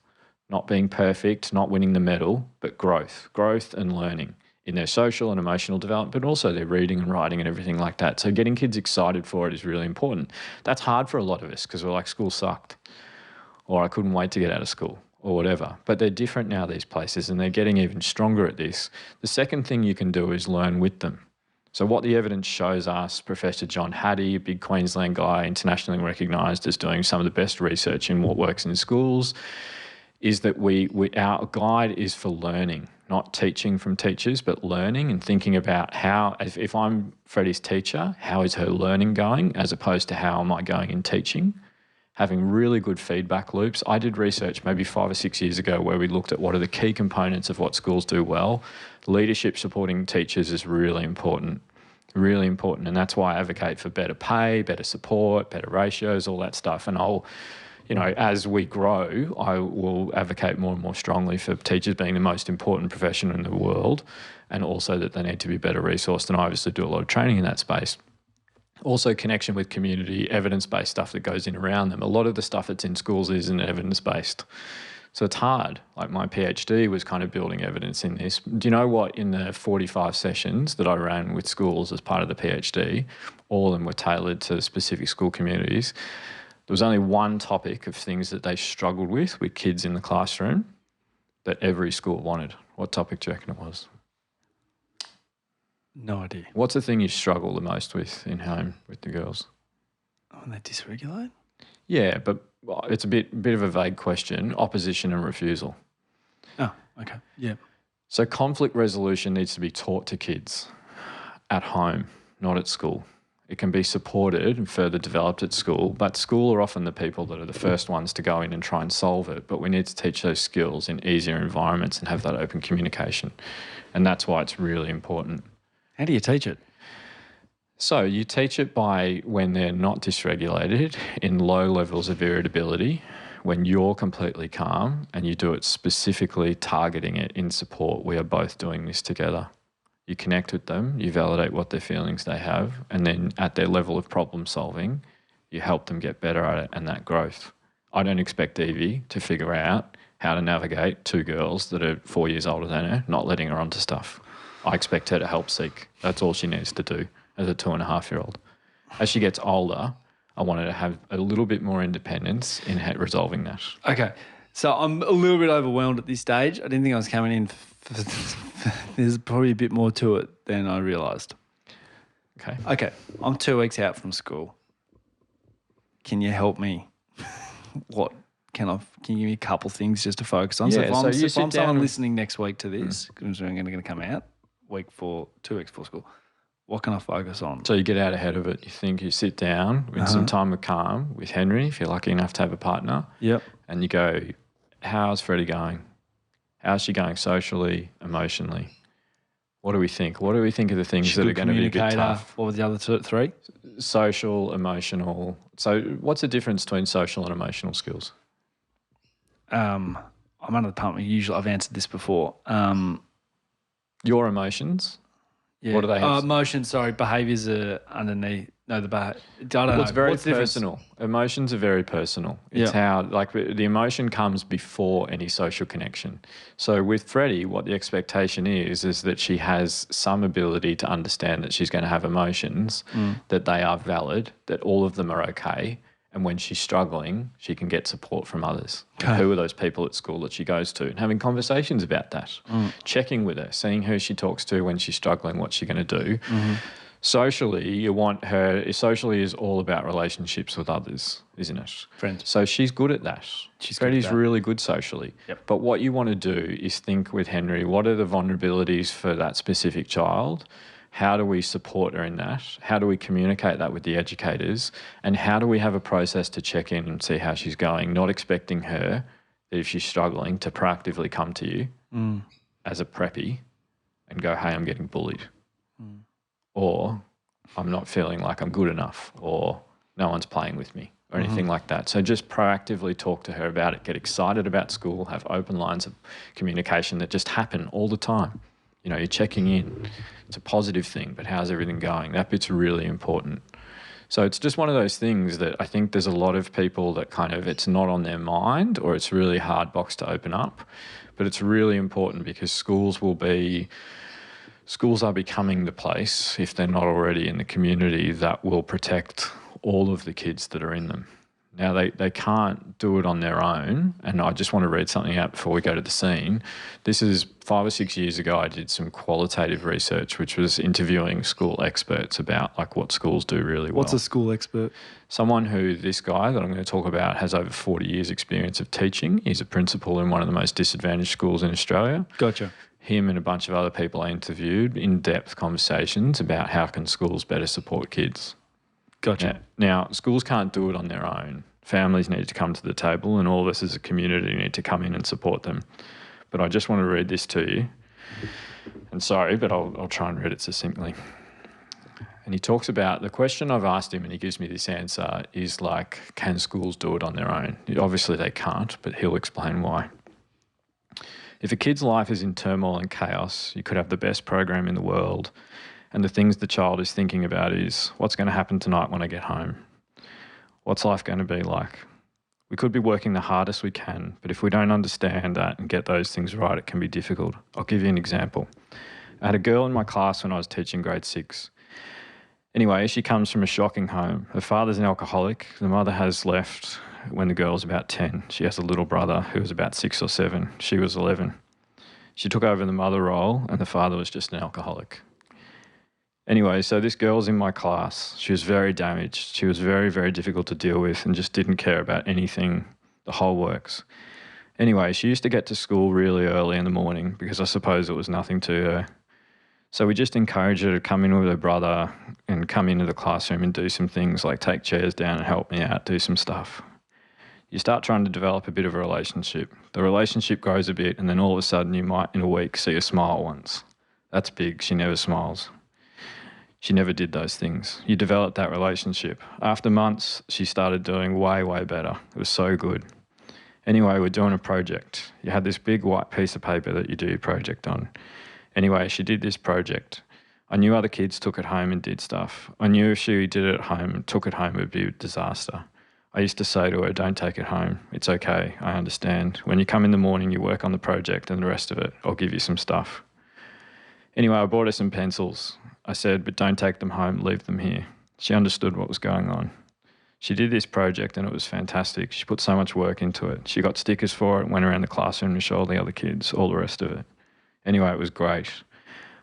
not being perfect, not winning the medal, but growth. Growth and learning in their social and emotional development, but also their reading and writing and everything like that. So getting kids excited for it is really important. That's hard for a lot of us because we're like, school sucked, or I couldn't wait to get out of school, or whatever. But they're different now, these places, and they're getting even stronger at this. The second thing you can do is learn with them. So what the evidence shows us, Professor John Hattie, a big Queensland guy, internationally recognised as doing some of the best research in what works in schools, is that our guide is for learning. not teaching from teachers, but learning and thinking about how, if I'm Freddie's teacher, how is her learning going as opposed to how am I going in teaching? Having really good feedback loops. I did research maybe 5 or 6 years ago where we looked at what are the key components of what schools do well. Leadership supporting teachers is really important, and that's why I advocate for better pay, better support, better ratios, all that stuff. And I'll, as we grow, I will advocate more and more strongly for teachers being the most important profession in the world, and also that they need to be better resourced. And I obviously do a lot of training in that space. Also connection with community, evidence-based stuff that goes in around them. A lot of the stuff that's in schools isn't evidence-based. So it's hard. Like my PhD was kind of building evidence in this. Do you know what? In the 45 sessions that I ran with schools as part of the PhD, all of them were tailored to specific school communities. There was only one topic of things that they struggled with kids in the classroom that every school wanted. What topic do you reckon it was? No idea. What's the thing you struggle the most with in home with the girls? When they dysregulate? Yeah, but it's a bit of a vague question. Opposition and refusal. Oh, okay. Yeah. So conflict resolution needs to be taught to kids at home, not at school. It can be supported and further developed at school, but school are often the people that are the first ones to go in and try and solve it. But we need to teach those skills in easier environments and have that open communication. And that's why it's really important. How do you teach it? So you teach it by when they're not dysregulated, in low levels of irritability, when you're completely calm, and you do it specifically targeting it in support. We are both doing this together. You connect with them, you validate what their feelings they have, and then at their level of problem solving, you help them get better at it and that growth. I don't expect Evie to figure out how to navigate 2 girls that are 4 years older than her, not letting her onto stuff. I expect her to help seek. That's all she needs to do as a 2.5-year-old. As she gets older, I want her to have a little bit more independence in resolving that. Okay. So I'm a little bit overwhelmed at this stage. I didn't think I was coming in. There's probably a bit more to it than I realised. Okay. Okay. I'm 2 weeks out from school. Can you help me? Can you give me a couple things just to focus on? Yeah, so if I'm someone and listening next week to this, because we're going to come out 2 weeks before school, what can I focus on? So you get out ahead of it. You sit down with some time of calm with Henry, if you're lucky enough to have a partner. Yep. And you go, how's Freddie going? How's she going socially, emotionally? What do we think? What do we think of the things that are going to be a bit tough? What were the other 3? Social, emotional. So what's the difference between social and emotional skills? I'm under the pump. I've answered this before. Your emotions? Yeah. What do they have? Emotions, sorry. Behaviours are underneath. No, I don't know. It's very What's the difference? personal. Emotions are very personal. It's how, the emotion comes before any social connection. So with Freddie, what the expectation is that she has some ability to understand that she's going to have emotions, that they are valid, that all of them are okay. And when she's struggling, she can get support from others. Okay. Who are those people at school that she goes to? And having conversations about that, checking with her, seeing who she talks to when she's struggling, what's she going to do. Socially, you want her, socially is all about relationships with others, isn't it? Friends. So she's good at that. Freddie's really good socially. Yep. But what you want to do is think with Henry, what are the vulnerabilities for that specific child? How do we support her in that? How do we communicate that with the educators? And how do we have a process to check in and see how she's going, not expecting her, that if she's struggling, to proactively come to you as a preppy and go, hey, I'm getting bullied. Or I'm not feeling like I'm good enough, or no one's playing with me, or anything like that. So just proactively talk to her about it, get excited about school, have open lines of communication that just happen all the time. You're checking in. It's a positive thing, but how's everything going? That bit's really important. So it's just one of those things that I think there's a lot of people that kind of, it's not on their mind, or it's really hard box to open up. But it's really important because schools are becoming the place, if they're not already in the community, that will protect all of the kids that are in them. Now, they can't do it on their own, and I just want to read something out before we go to the scene. This is 5 or 6 years ago, I did some qualitative research, which was interviewing school experts about what schools do really well. What's a school expert? Someone who, this guy that I'm going to talk about, has over 40 years experience of teaching. He's a principal in one of the most disadvantaged schools in Australia. Gotcha. him and a bunch of other people I interviewed in-depth conversations about how can schools better support kids. Gotcha. Now, schools can't do it on their own. Families need to come to the table, and all of us as a community need to come in and support them. But I just want to read this to you. And sorry, but I'll try and read it succinctly. And he talks about the question I've asked him, and he gives me this answer, is like, can schools do it on their own? Obviously they can't, but he'll explain why. If a kid's life is in turmoil and chaos, you could have the best program in the world, and the things the child is thinking about is, what's going to happen tonight when I get home? What's life going to be like? We could be working the hardest we can, but if we don't understand that and get those things right, it can be difficult. I'll give you an example. I had a girl in my class when I was teaching grade 6. Anyway, she comes from a shocking home. Her father's an alcoholic. The mother has left when the girl was about 10. She has a little brother who was about 6 or 7. She was 11. She took over the mother role and the father was just an alcoholic. Anyway, so this girl's in my class. She was very damaged. She was very, very difficult to deal with and just didn't care about anything, the whole works. Anyway, she used to get to school really early in the morning because I suppose it was nothing to her. So we just encouraged her to come in with her brother and come into the classroom and do some things like take chairs down and help me out, do some stuff. You start trying to develop a bit of a relationship. The relationship grows a bit and then all of a sudden you might in a week see her smile once. That's big. She never smiles. She never did those things. You develop that relationship. After months, she started doing way, way better. It was so good. Anyway, we're doing a project. You had this big white piece of paper that you do your project on. Anyway, she did this project. I knew other kids took it home and did stuff. I knew if she did it at home and took it home, it would be a disaster. I used to say to her, don't take it home. It's okay. I understand. When you come in the morning, you work on the project and the rest of it. I'll give you some stuff. Anyway, I bought her some pencils. I said, but don't take them home. Leave them here. She understood what was going on. She did this project and it was fantastic. She put so much work into it. She got stickers for it, went around the classroom to show all the other kids, all the rest of it. Anyway, it was great.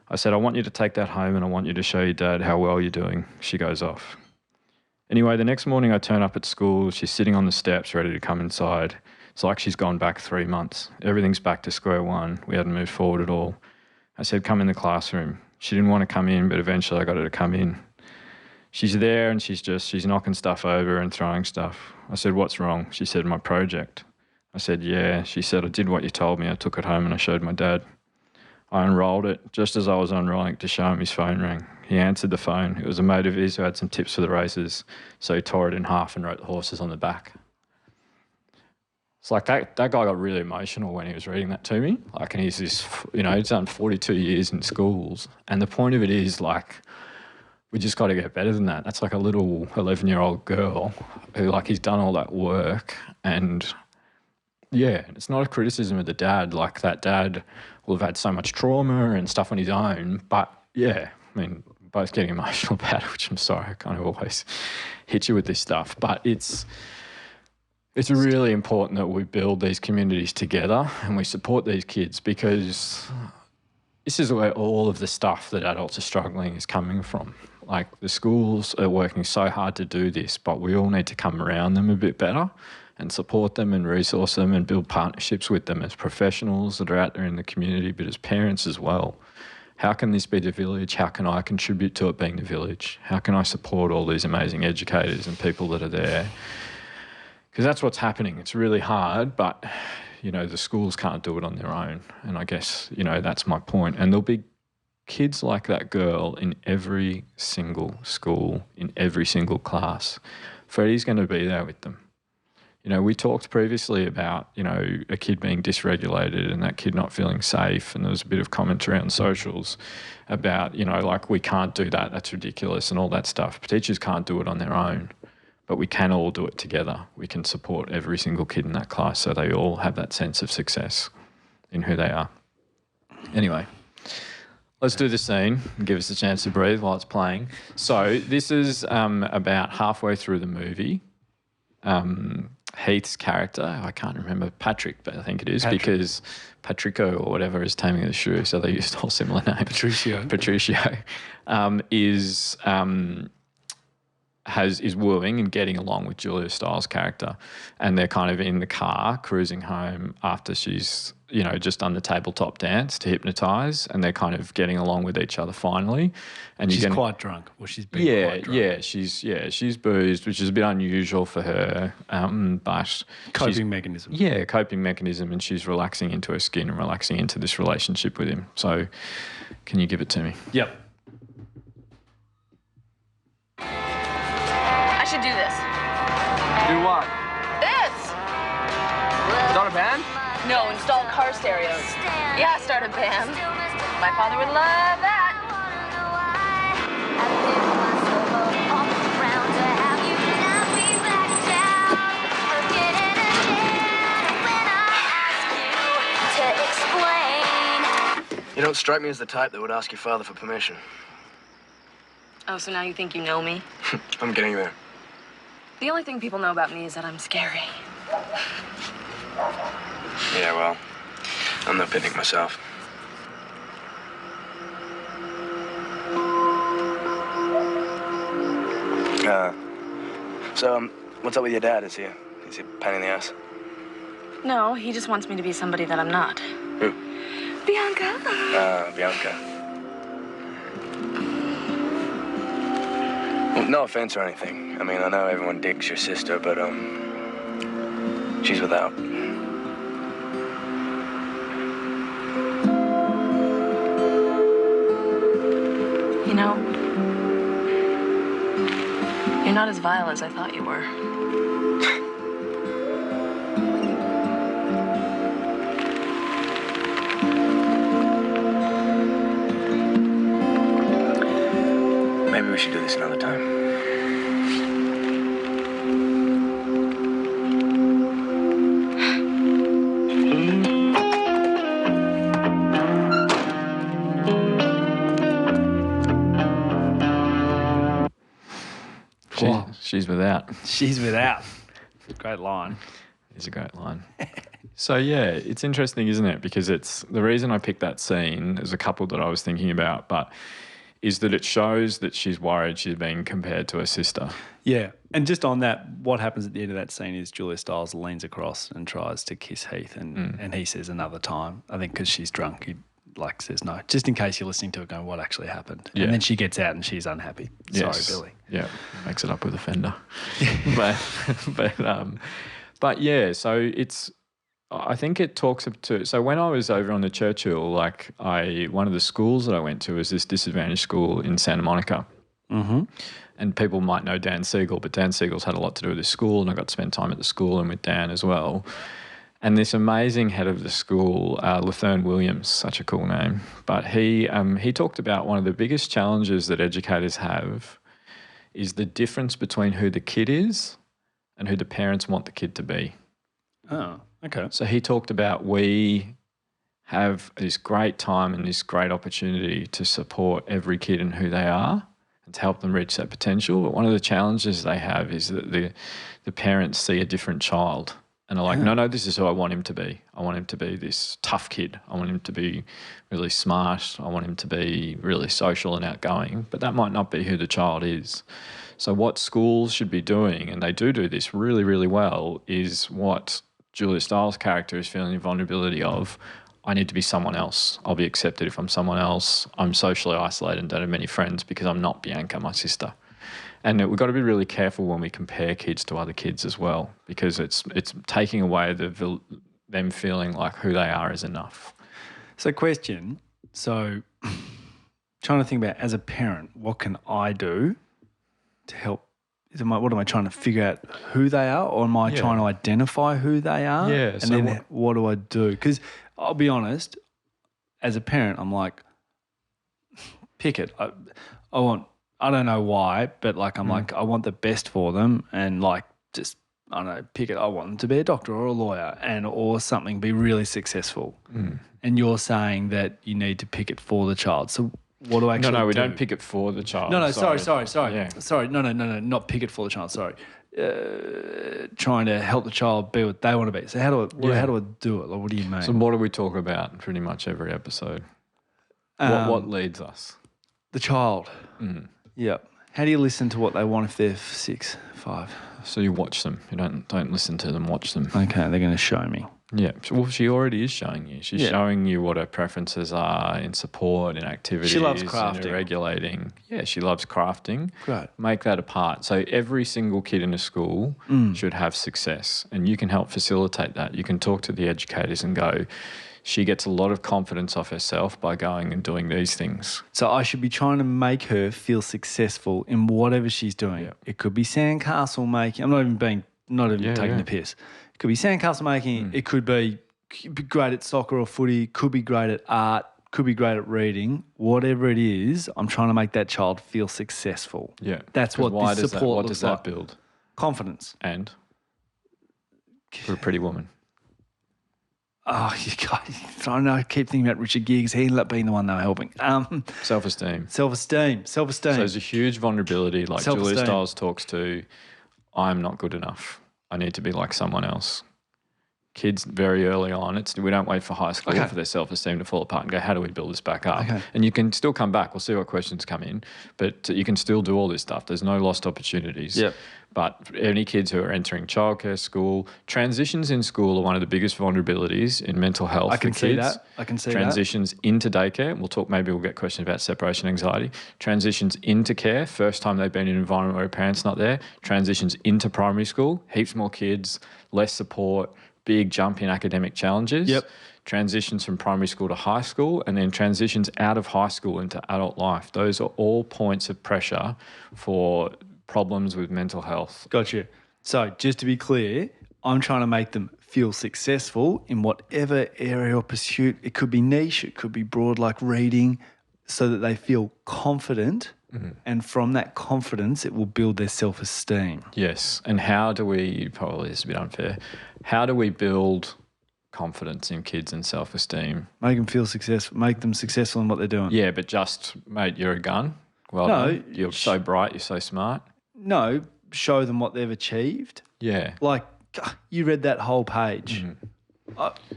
I said, I want you to take that home and I want you to show your dad how well you're doing. She goes off. Anyway, the next morning I turn up at school. She's sitting on the steps ready to come inside. It's like she's gone back 3 months. Everything's back to square one. We hadn't moved forward at all. I said, come in the classroom. She didn't want to come in, but eventually I got her to come in. She's there and she's knocking stuff over and throwing stuff. I said, what's wrong? She said, my project. I said, yeah. She said, I did what you told me. I took it home and I showed my dad. I unrolled it. Just as I was unrolling it to show him, his phone rang. He answered the phone. It was a mate of his who had some tips for the races, so he tore it in half and wrote the horses on the back. It's like that guy got really emotional when he was reading that to me. Like, and he's this, he's done 42 years in schools. And the point of it is, like, we just got to get better than that. That's like a little 11-year-old girl who, like, he's done all that work. And, yeah, it's not a criticism of the dad. Like, that dad will have had so much trauma and stuff on his own. But, yeah, I mean, both getting emotional about it, which I'm sorry, I kind of always hit you with this stuff. But it's really important that we build these communities together and we support these kids, because this is where all of the stuff that adults are struggling is coming from. Like, the schools are working so hard to do this, but we all need to come around them a bit better and support them and resource them and build partnerships with them as professionals that are out there in the community, but as parents as well. How can this be the village? How can I contribute to it being the village? How can I support all these amazing educators and people that are there? Because that's what's happening. It's really hard, but, the schools can't do it on their own. And I guess, that's my point. And there'll be kids like that girl in every single school, in every single class. Freddie's going to be there with them. We talked previously about, a kid being dysregulated and that kid not feeling safe. And there was a bit of commentary on socials about, like, we can't do that. That's ridiculous and all that stuff. Teachers can't do it on their own. But we can all do it together. We can support every single kid in that class so they all have that sense of success in who they are. Anyway, let's do the scene and give us a chance to breathe while it's playing. So this is about halfway through the movie. Heath's character, I can't remember, Patrick, but I think it is, because Patrico or whatever is taming the shrew, so they used all similar names. Patricio. Patricio is... is wooing and getting along with Julia Stiles' character, and they're kind of in the car cruising home after she's just done the tabletop dance to hypnotise, and they're kind of getting along with each other finally. And she's quite drunk. Well, she's been quite drunk. She's boozed, which is a bit unusual for her, but coping mechanism. Yeah, coping mechanism, and she's relaxing into her skin and relaxing into this relationship with him. So, can you give it to me? Yep. I should do this. Do what? This! Start a band? No, install car stereos. Yeah, start a band. My father would love that. You don't strike me as the type that would ask your father for permission. Oh, so now you think you know me? I'm getting there. The only thing people know about me is that I'm scary. Yeah, well, I'm no picnic myself. So, what's up with your dad? Is he a pain in the ass? No, he just wants me to be somebody that I'm not. Who? Bianca. Bianca. Well, no offense or anything. I mean, I know everyone digs your sister, but, she's without. You know, you're not as vile as I thought you were. Maybe we should do this another time. She's without. She's without. Great line. It's a great line. So, yeah, it's interesting, isn't it? Because it's the reason I picked that scene, there's a couple that I was thinking about, but is that it shows that she's worried she's being compared to her sister. Yeah. And just on that, what happens at the end of that scene is Julia Stiles leans across and tries to kiss Heath, and he says another time, I think because she's drunk, he says no, just in case you're listening to it going, what actually happened? Yeah. And then she gets out and she's unhappy. Yes. Sorry, Billy. Yeah, makes it up with a fender. but yeah, so I think it talks up to, so when I was over on the Churchill, one of the schools that I went to was this disadvantaged school in Santa Monica. Mm-hmm. And people might know Dan Siegel, but Dan Siegel's had a lot to do with this school, and I got to spend time at the school and with Dan as well. And this amazing head of the school, Latherne Williams, such a cool name, but he talked about one of the biggest challenges that educators have is the difference between who the kid is and who the parents want the kid to be. Oh, okay. So he talked about we have this great time and this great opportunity to support every kid in who they are and to help them reach that potential. But one of the challenges they have is that the parents see a different child. And they're like, no, this is who I want him to be. I want him to be this tough kid. I want him to be really smart. I want him to be really social and outgoing. But that might not be who the child is. So what schools should be doing, and they do this really, really well, is what Julia Stiles' character is feeling the vulnerability of. I need to be someone else. I'll be accepted if I'm someone else. I'm socially isolated and don't have many friends because I'm not Bianca, my sister. And we've got to be really careful when we compare kids to other kids as well, because it's taking away them feeling like who they are is enough. So question, trying to think about as a parent, what can I do to help? What am I trying to figure out who they are, or am I trying to identify who they are? Yeah. And then what do I do? Because I'll be honest, as a parent, I'm like, pick it. I don't know why, but I'm like, I want the best for them, and just, I don't know, pick it. I want them to be a doctor or a lawyer or something, be really successful. And you're saying that you need to pick it for the child. So what do I actually do? No, we don't pick it for the child. No, sorry. Yeah. Sorry, no, not pick it for the child, sorry. Trying to help the child be what they want to be. So how do I do it? What do you mean? So what do we talk about pretty much every episode? What leads us? The child. Mm. Yep. How do you listen to what they want if they're 6, 5? So you watch them. You don't listen to them, watch them. Okay, they're going to show me. Yeah. Well, she already is showing you. She's Yeah. showing you what her preferences are in support, in activities. She loves crafting. In regulating. Yeah, she loves crafting. Great. Make that a part. So every single kid in a school should have success, and you can help facilitate that. You can talk to the educators and go, she gets a lot of confidence off herself by going and doing these things. So I should be trying to make her feel successful in whatever she's doing. Yeah. It could be sandcastle making. I'm not even taking the piss. It could be sandcastle making. It could be great at soccer or footy. Could be great at art. Could be great at reading. Whatever it is, I'm trying to make that child feel successful. Yeah. That's what this support What looks does that like. build? Confidence. And for a pretty woman. Oh, I know. I keep thinking about Richard Giggs. He ended up being the one they were helping. Self-esteem. Self-esteem. So there's a huge vulnerability, like Julia Self-esteem. Stiles talks to, I'm not good enough. I need to be like someone else. Kids very early on, we don't wait for high school for their self-esteem to fall apart and go, how do we build this back up? Okay. And you can still come back. We'll see what questions come in. But you can still do all this stuff. There's no lost opportunities. Yep. But any kids who are entering childcare, school, transitions in school are one of the biggest vulnerabilities in mental health I can for see kids. that. I can see that. Transitions into daycare. We'll get questions about separation anxiety. Transitions into care, first time they've been in an environment where a parent's not there. Transitions into primary school, heaps more kids, less support, big jump in academic challenges. Yep. Transitions from primary school to high school, and then transitions out of high school into adult life. Those are all points of pressure for problems with mental health. Gotcha. So just to be clear, I'm trying to make them feel successful in whatever area or pursuit. It could be niche, it could be broad like reading, so that they feel confident. And from that confidence, it will build their self-esteem. Yes. And how do we, probably this is a bit unfair, how do we build confidence in kids and self-esteem? Make them feel successful, make them successful in what they're doing. Yeah, but just, mate, you're a gun. Well No, done. You're so bright, you're so smart. No, show them what they've achieved. Yeah. Like, you read that whole page.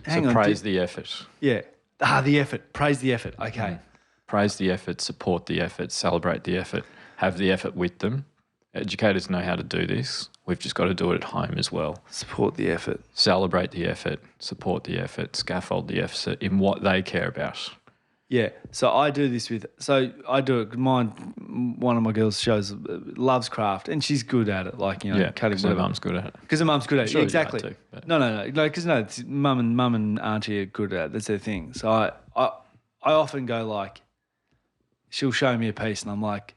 Hang on. Praise the effort. Yeah. The effort. Praise the effort. Okay. Praise the effort, support the effort, celebrate the effort, have the effort with them. Educators know how to do this. We've just got to do it at home as well. Support the effort. Celebrate the effort, support the effort, scaffold the effort in what they care about. Yeah. So I do this I do it. One of my girls shows, loves craft, and she's good at it. Like, cutting because her whatever. mum's good at it. Because her mum's good at it. Sure, Exactly. you are too, No, because it's mum and auntie are good at it. That's their thing. So I often go like, she'll show me a piece and I'm like,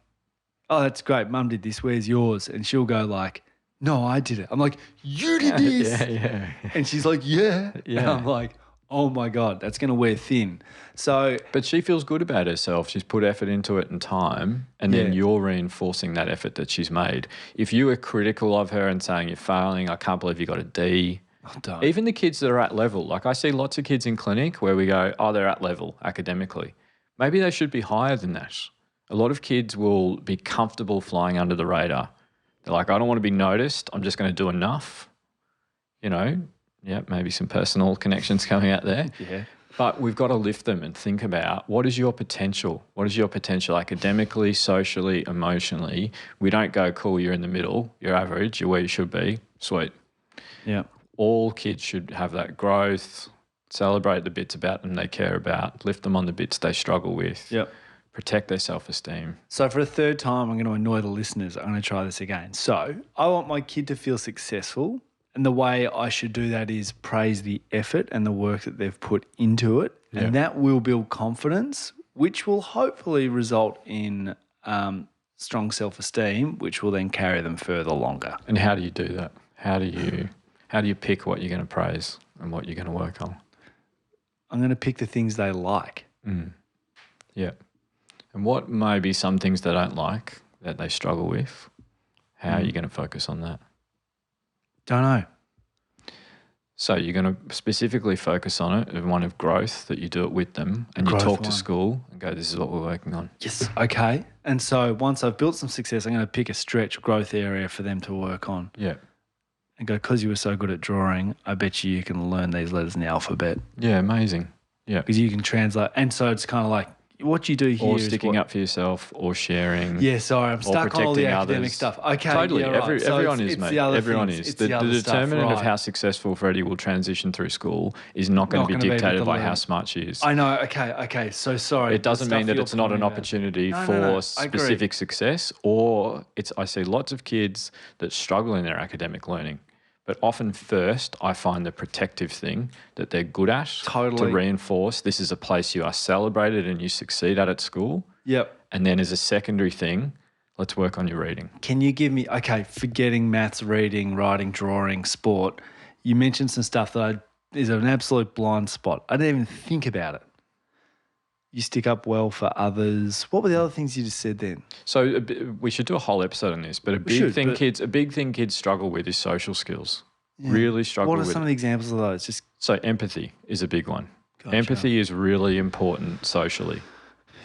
oh, that's great. Mum did this. Where's yours? And she'll go like, no, I did it. I'm like, you did this? Yeah. And she's like, yeah. And I'm like, oh my God, that's going to wear thin. So, but she feels good about herself. She's put effort into it and time, and then you're reinforcing that effort that she's made. If you were critical of her and saying you're failing, I can't believe you got a D. don't. Even the kids that are at level, like I see lots of kids in clinic where we go, oh, they're at level academically. Maybe they should be higher than that. A lot of kids will be comfortable flying under the radar. They're like, I don't want to be noticed. I'm just going to do enough. Maybe some personal connections coming out there. Yeah. But we've got to lift them and think about what is your potential? What is your potential academically, socially, emotionally? We don't go, cool, you're in the middle, you're average, you're where you should be. Sweet. Yeah. All kids should have that growth, celebrate the bits about them they care about, lift them on the bits they struggle with, protect their self-esteem. So for a third time, I'm going to annoy the listeners. I'm going to try this again. So I want my kid to feel successful, and the way I should do that is praise the effort and the work that they've put into it, and that will build confidence, which will hopefully result in strong self-esteem, which will then carry them further longer. And how do you do that? How do you pick what you're going to praise and what you're going to work on? I'm going to pick the things they like. Yeah. And what may be some things they don't like that they struggle with? How are you going to focus on that? Don't know. So you're going to specifically focus on it in one of growth, that you do it with them and you talk to school and go, this is what we're working on. Yes. Okay. And so once I've built some success, I'm going to pick a stretch growth area for them to work on. Yeah. And go, because you were so good at drawing, I bet you can learn these letters in the alphabet. Yeah, amazing. Yeah. Because you can translate. And so it's kind of like, what you do here or is sticking what- up for yourself, or sharing. Yeah, sorry, I'm stuck on all the protecting academic others. stuff. Okay, Totally. yeah, right. So Everyone it's is, mate. the other Everyone things. is. It's The the other stuff, determinant of right. how successful Freddie will transition through school is not going to be gonna with dictated the by how learning. smart she is. I know. Okay. So sorry. It doesn't The mean stuff that you're it's not an pointing about. opportunity No, for no, I agree. specific success, or I see lots of kids that struggle in their academic learning. But often first, I find the protective thing that they're good at Totally. to reinforce this is a place you are celebrated and you succeed at school. Yep. And then as a secondary thing, let's work on your reading. Can you give me, forgetting maths, reading, writing, drawing, sport, you mentioned some stuff that is an absolute blind spot. I didn't even think about it. You stick up well for others. What were the other things you just said then? So we should do a whole episode on this, but a big thing kids struggle with is social skills. Yeah. Really struggle with What are some of the examples of those? Just So empathy is a big one. Gotcha. Empathy is really important socially.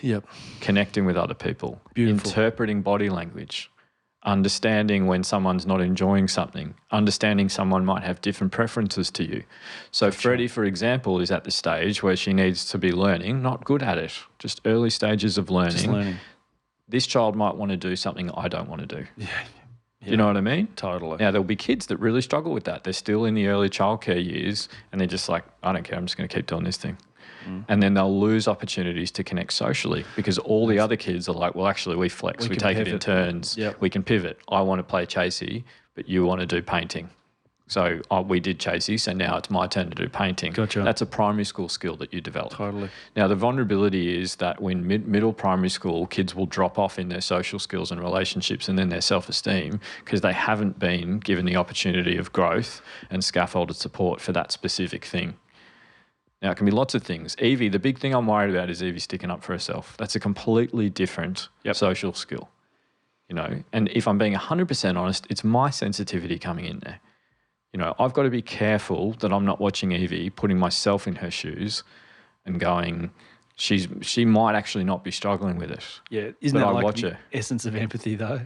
Yep. Connecting with other people, Beautiful. interpreting body language, understanding when someone's not enjoying something, understanding someone might have different preferences to you. So Freddie, for example, is at the stage where she needs to be learning, not good at it, just early stages of learning. Just learning. This child might want to do something I don't want to do. Yeah. You know what I mean? Totally. Now, there'll be kids that really struggle with that. They're still in the early childcare years and they're just like, I don't care, I'm just going to keep doing this thing. And then they'll lose opportunities to connect socially because all the other kids are like, well, actually, we flex. We can take it in pivot. turns. Yep. We can pivot. I want to play chasey, but you want to do painting. So we did chasey, so now it's my turn to do painting. Gotcha. That's a primary school skill that you develop. Totally. Now, the vulnerability is that when middle primary school, kids will drop off in their social skills and relationships and then their self-esteem because they haven't been given the opportunity of growth and scaffolded support for that specific thing. Now, it can be lots of things. Evie, the big thing I'm worried about is Evie sticking up for herself. That's a completely different social skill, you know. And if I'm being 100% honest, it's my sensitivity coming in there. You know, I've got to be careful that I'm not watching Evie, putting myself in her shoes and going, she might actually not be struggling with it. Yeah, isn't but that I like watch the her. essence of empathy though?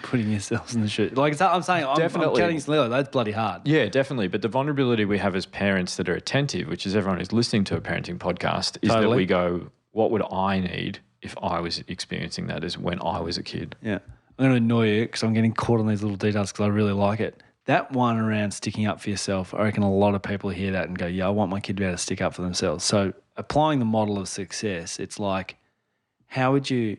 Putting yourselves in the shoes. Like I'm saying, I'm Definitely. cutting Leo. That's bloody hard. Yeah, definitely. But the vulnerability we have as parents that are attentive, which is everyone who's listening to a parenting podcast, is that Totally. we go, what would I need if I was experiencing that as when I was a kid? Yeah, I'm going to annoy you because I'm getting caught on these little details because I really like it. That one around sticking up for yourself, I reckon a lot of people hear that and go, yeah, I want my kid to be able to stick up for themselves. So applying the model of success, it's like, how would you,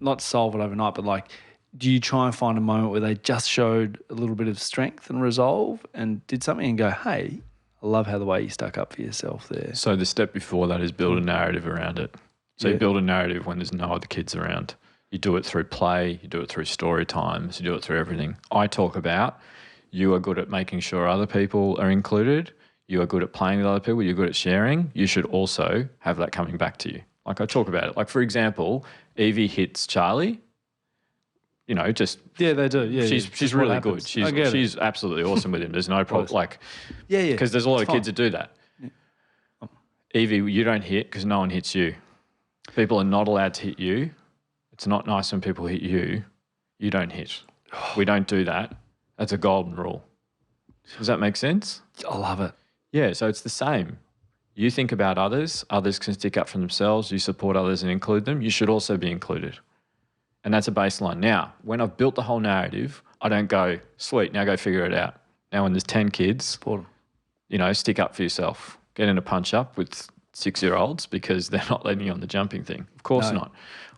not solve it overnight, but like, do you try and find a moment where they just showed a little bit of strength and resolve and did something and go, hey, I love how the way you stuck up for yourself there. So the step before that is build a narrative around it. So you build a narrative when there's no other kids around. You do it through play, you do it through story times, you do it through everything. I talk about you are good at making sure other people are included, you are good at playing with other people, you're good at sharing. You should also have that coming back to you. Like I talk about it. Like for example, Evie hits Charlie. You know, just Yeah, they do. Yeah, she's really good. She's absolutely awesome with him. There's no problem. Like, yeah, because there's a lot It's of kids fine. that do that. Evie, you don't hit because no one hits you. People are not allowed to hit you. It's not nice when people hit you. You don't hit. We don't do that. That's a golden rule. Does that make sense? I love it. Yeah, so it's the same. You think about others. Others can stick up for themselves. You support others and include them. You should also be included. And that's a baseline. Now, when I've built the whole narrative, I don't go, sweet, now go figure it out. Now, when there's 10 kids, Support 'em. you know, stick up for yourself. Get in a punch up with 6-year-olds because they're not letting you on the jumping thing. Of course not.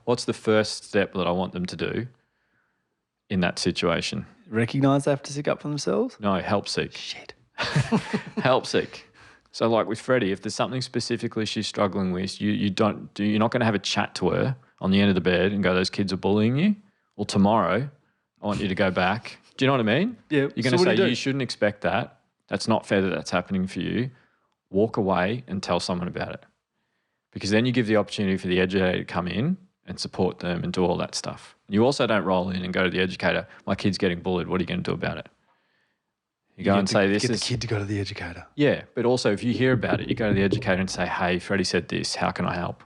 What's the first step that I want them to do in that situation? Recognise they have to stick up for themselves? No, help seek. Shit. Help seek. So like with Freddie, if there's something specifically she's struggling with, you're not going to have a chat to her on the end of the bed and go, those kids are bullying you. Well, tomorrow I want you to go back. Do you know what I mean? Yeah. You're going to say you shouldn't expect that. That's not fair that that's happening for you. Walk away and tell someone about it. Because then you give the opportunity for the educator to come in and support them and do all that stuff. You also don't roll in and go to the educator, my kid's getting bullied, what are you going to do about it? You go and say this is... Get is... the kid to go to the educator. Yeah, but also if you hear about it, you go to the educator and say, hey, Freddie said this, how can I help?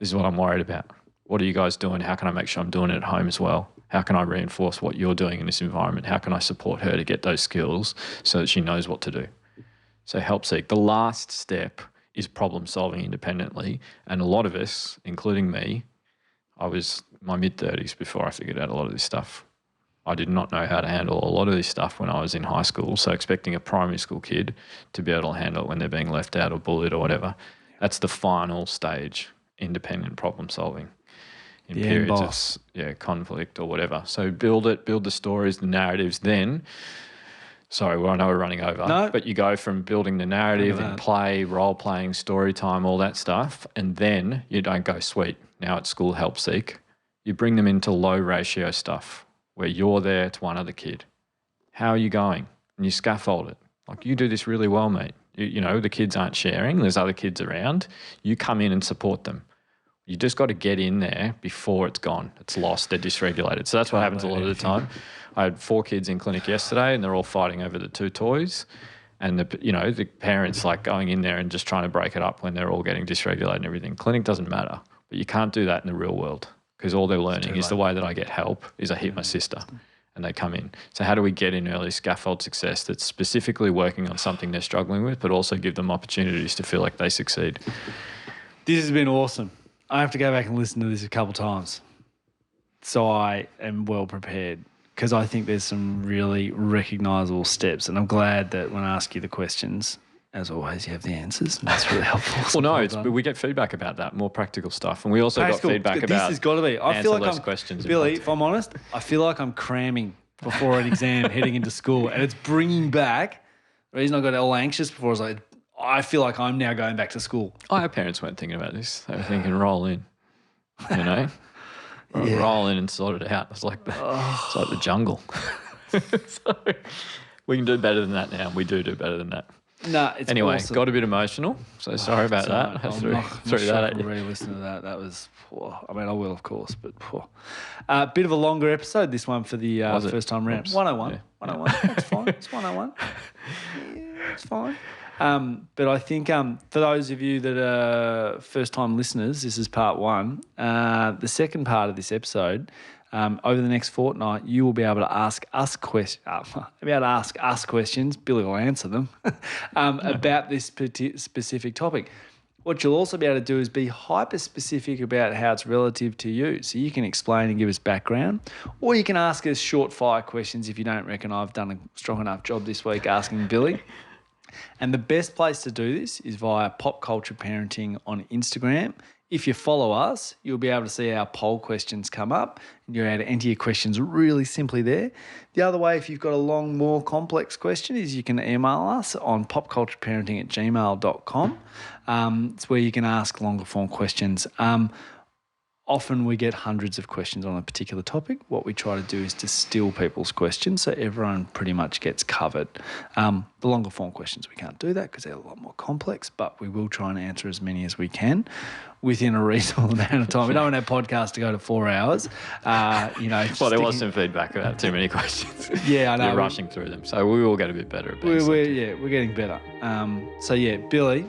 This is what I'm worried about. What are you guys doing? How can I make sure I'm doing it at home as well? How can I reinforce what you're doing in this environment? How can I support her to get those skills so that she knows what to do? So help seek. The last step is problem solving independently. And a lot of us, including me, I was my mid-30s before I figured out a lot of this stuff. I did not know how to handle a lot of this stuff when I was in high school. So expecting a primary school kid to be able to handle it when they're being left out or bullied or whatever, that's the final stage, independent problem solving in The end periods boss. of conflict or whatever. So build the stories, the narratives. Then, sorry, well, I know we're running over, but you go from building the narrative and play, role-playing, story time, all that stuff, and then you don't go, sweet, now it's school help seek. You bring them into low-ratio stuff where you're there to one other kid. How are you going? And you scaffold it. Like, you do this really well, mate. You know, the kids aren't sharing. There's other kids around. You come in and support them. You just got to get in there before it's gone. It's lost. They're dysregulated. So that's what happens a lot of the time. I had 4 kids in clinic yesterday and they're all fighting over the 2 toys. And, the parents like going in there and just trying to break it up when they're all getting dysregulated and everything. Clinic doesn't matter. But you can't do that in the real world because all they're learning is the way that I get help is I hit my sister and they come in. So how do we get in early scaffold success that's specifically working on something they're struggling with but also give them opportunities to feel like they succeed? This has been awesome. I have to go back and listen to this a couple times so I am well prepared because I think there's some really recognisable steps and I'm glad that when I ask you the questions, as always, you have the answers and that's really helpful. Well, no, we get feedback about that, more practical stuff. And we also got feedback about this has got to be. I feel like questions. Billy, if I'm honest, I feel like I'm cramming before an exam heading into school and it's bringing back, the reason I got all anxious before was like, I feel like I'm now going back to school. Our parents weren't thinking about this. They were thinking roll in, roll in and sort it out. It's like the jungle. So we can do better than that now. We do better than that. No, it's anyway, awesome. Got a bit emotional, so sorry about that. I threw that at you. Re-listen to that. That was, I mean, I will, of course, but bit of a longer episode, this one for the first time round. 101. Yeah. 101. That's fine. It's 101. Yeah, it's fine. But I think for those of you that are first-time listeners, this is part 1. The second part of this episode, over the next fortnight, you will be able to ask us questions. Billy will answer them about this specific topic. What you'll also be able to do is be hyper-specific about how it's relative to you. So you can explain and give us background, or you can ask us short-fire questions if you don't reckon I've done a strong enough job this week asking Billy. And the best place to do this is via Pop Culture Parenting on Instagram. If you follow us, you'll be able to see our poll questions come up and you're able to enter your questions really simply there. The other way, if you've got a long, more complex question, is you can email us on popcultureparenting@gmail.com. It's where you can ask longer form questions. Often we get hundreds of questions on a particular topic. What we try to do is distill people's questions so everyone pretty much gets covered. The longer form questions, we can't do that because they're a lot more complex, but we will try and answer as many as we can within a reasonable amount of time. We don't want our podcast to go to 4 hours. Well, there was some feedback about too many questions. Yeah, I know. You're rushing through them. So we will get a bit better at being we're getting better. Billy,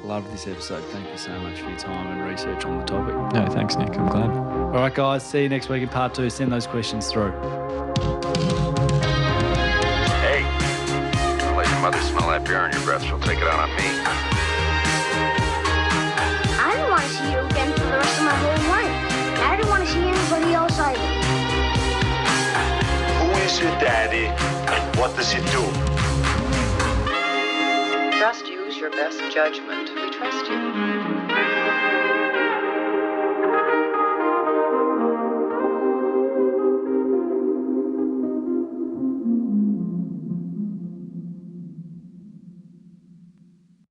loved this episode. Thank you so much for your time and research on the topic. No, thanks, Nick. I'm glad. All right, guys. See you next week in part 2. Send those questions through. Hey, don't let your mother smell that beer on your breath. She'll take it out on me. I don't want to see you again for the rest of my whole life. I don't want to see anybody else either. Who is your daddy and what does he do? Just use your best judgment. We trust you.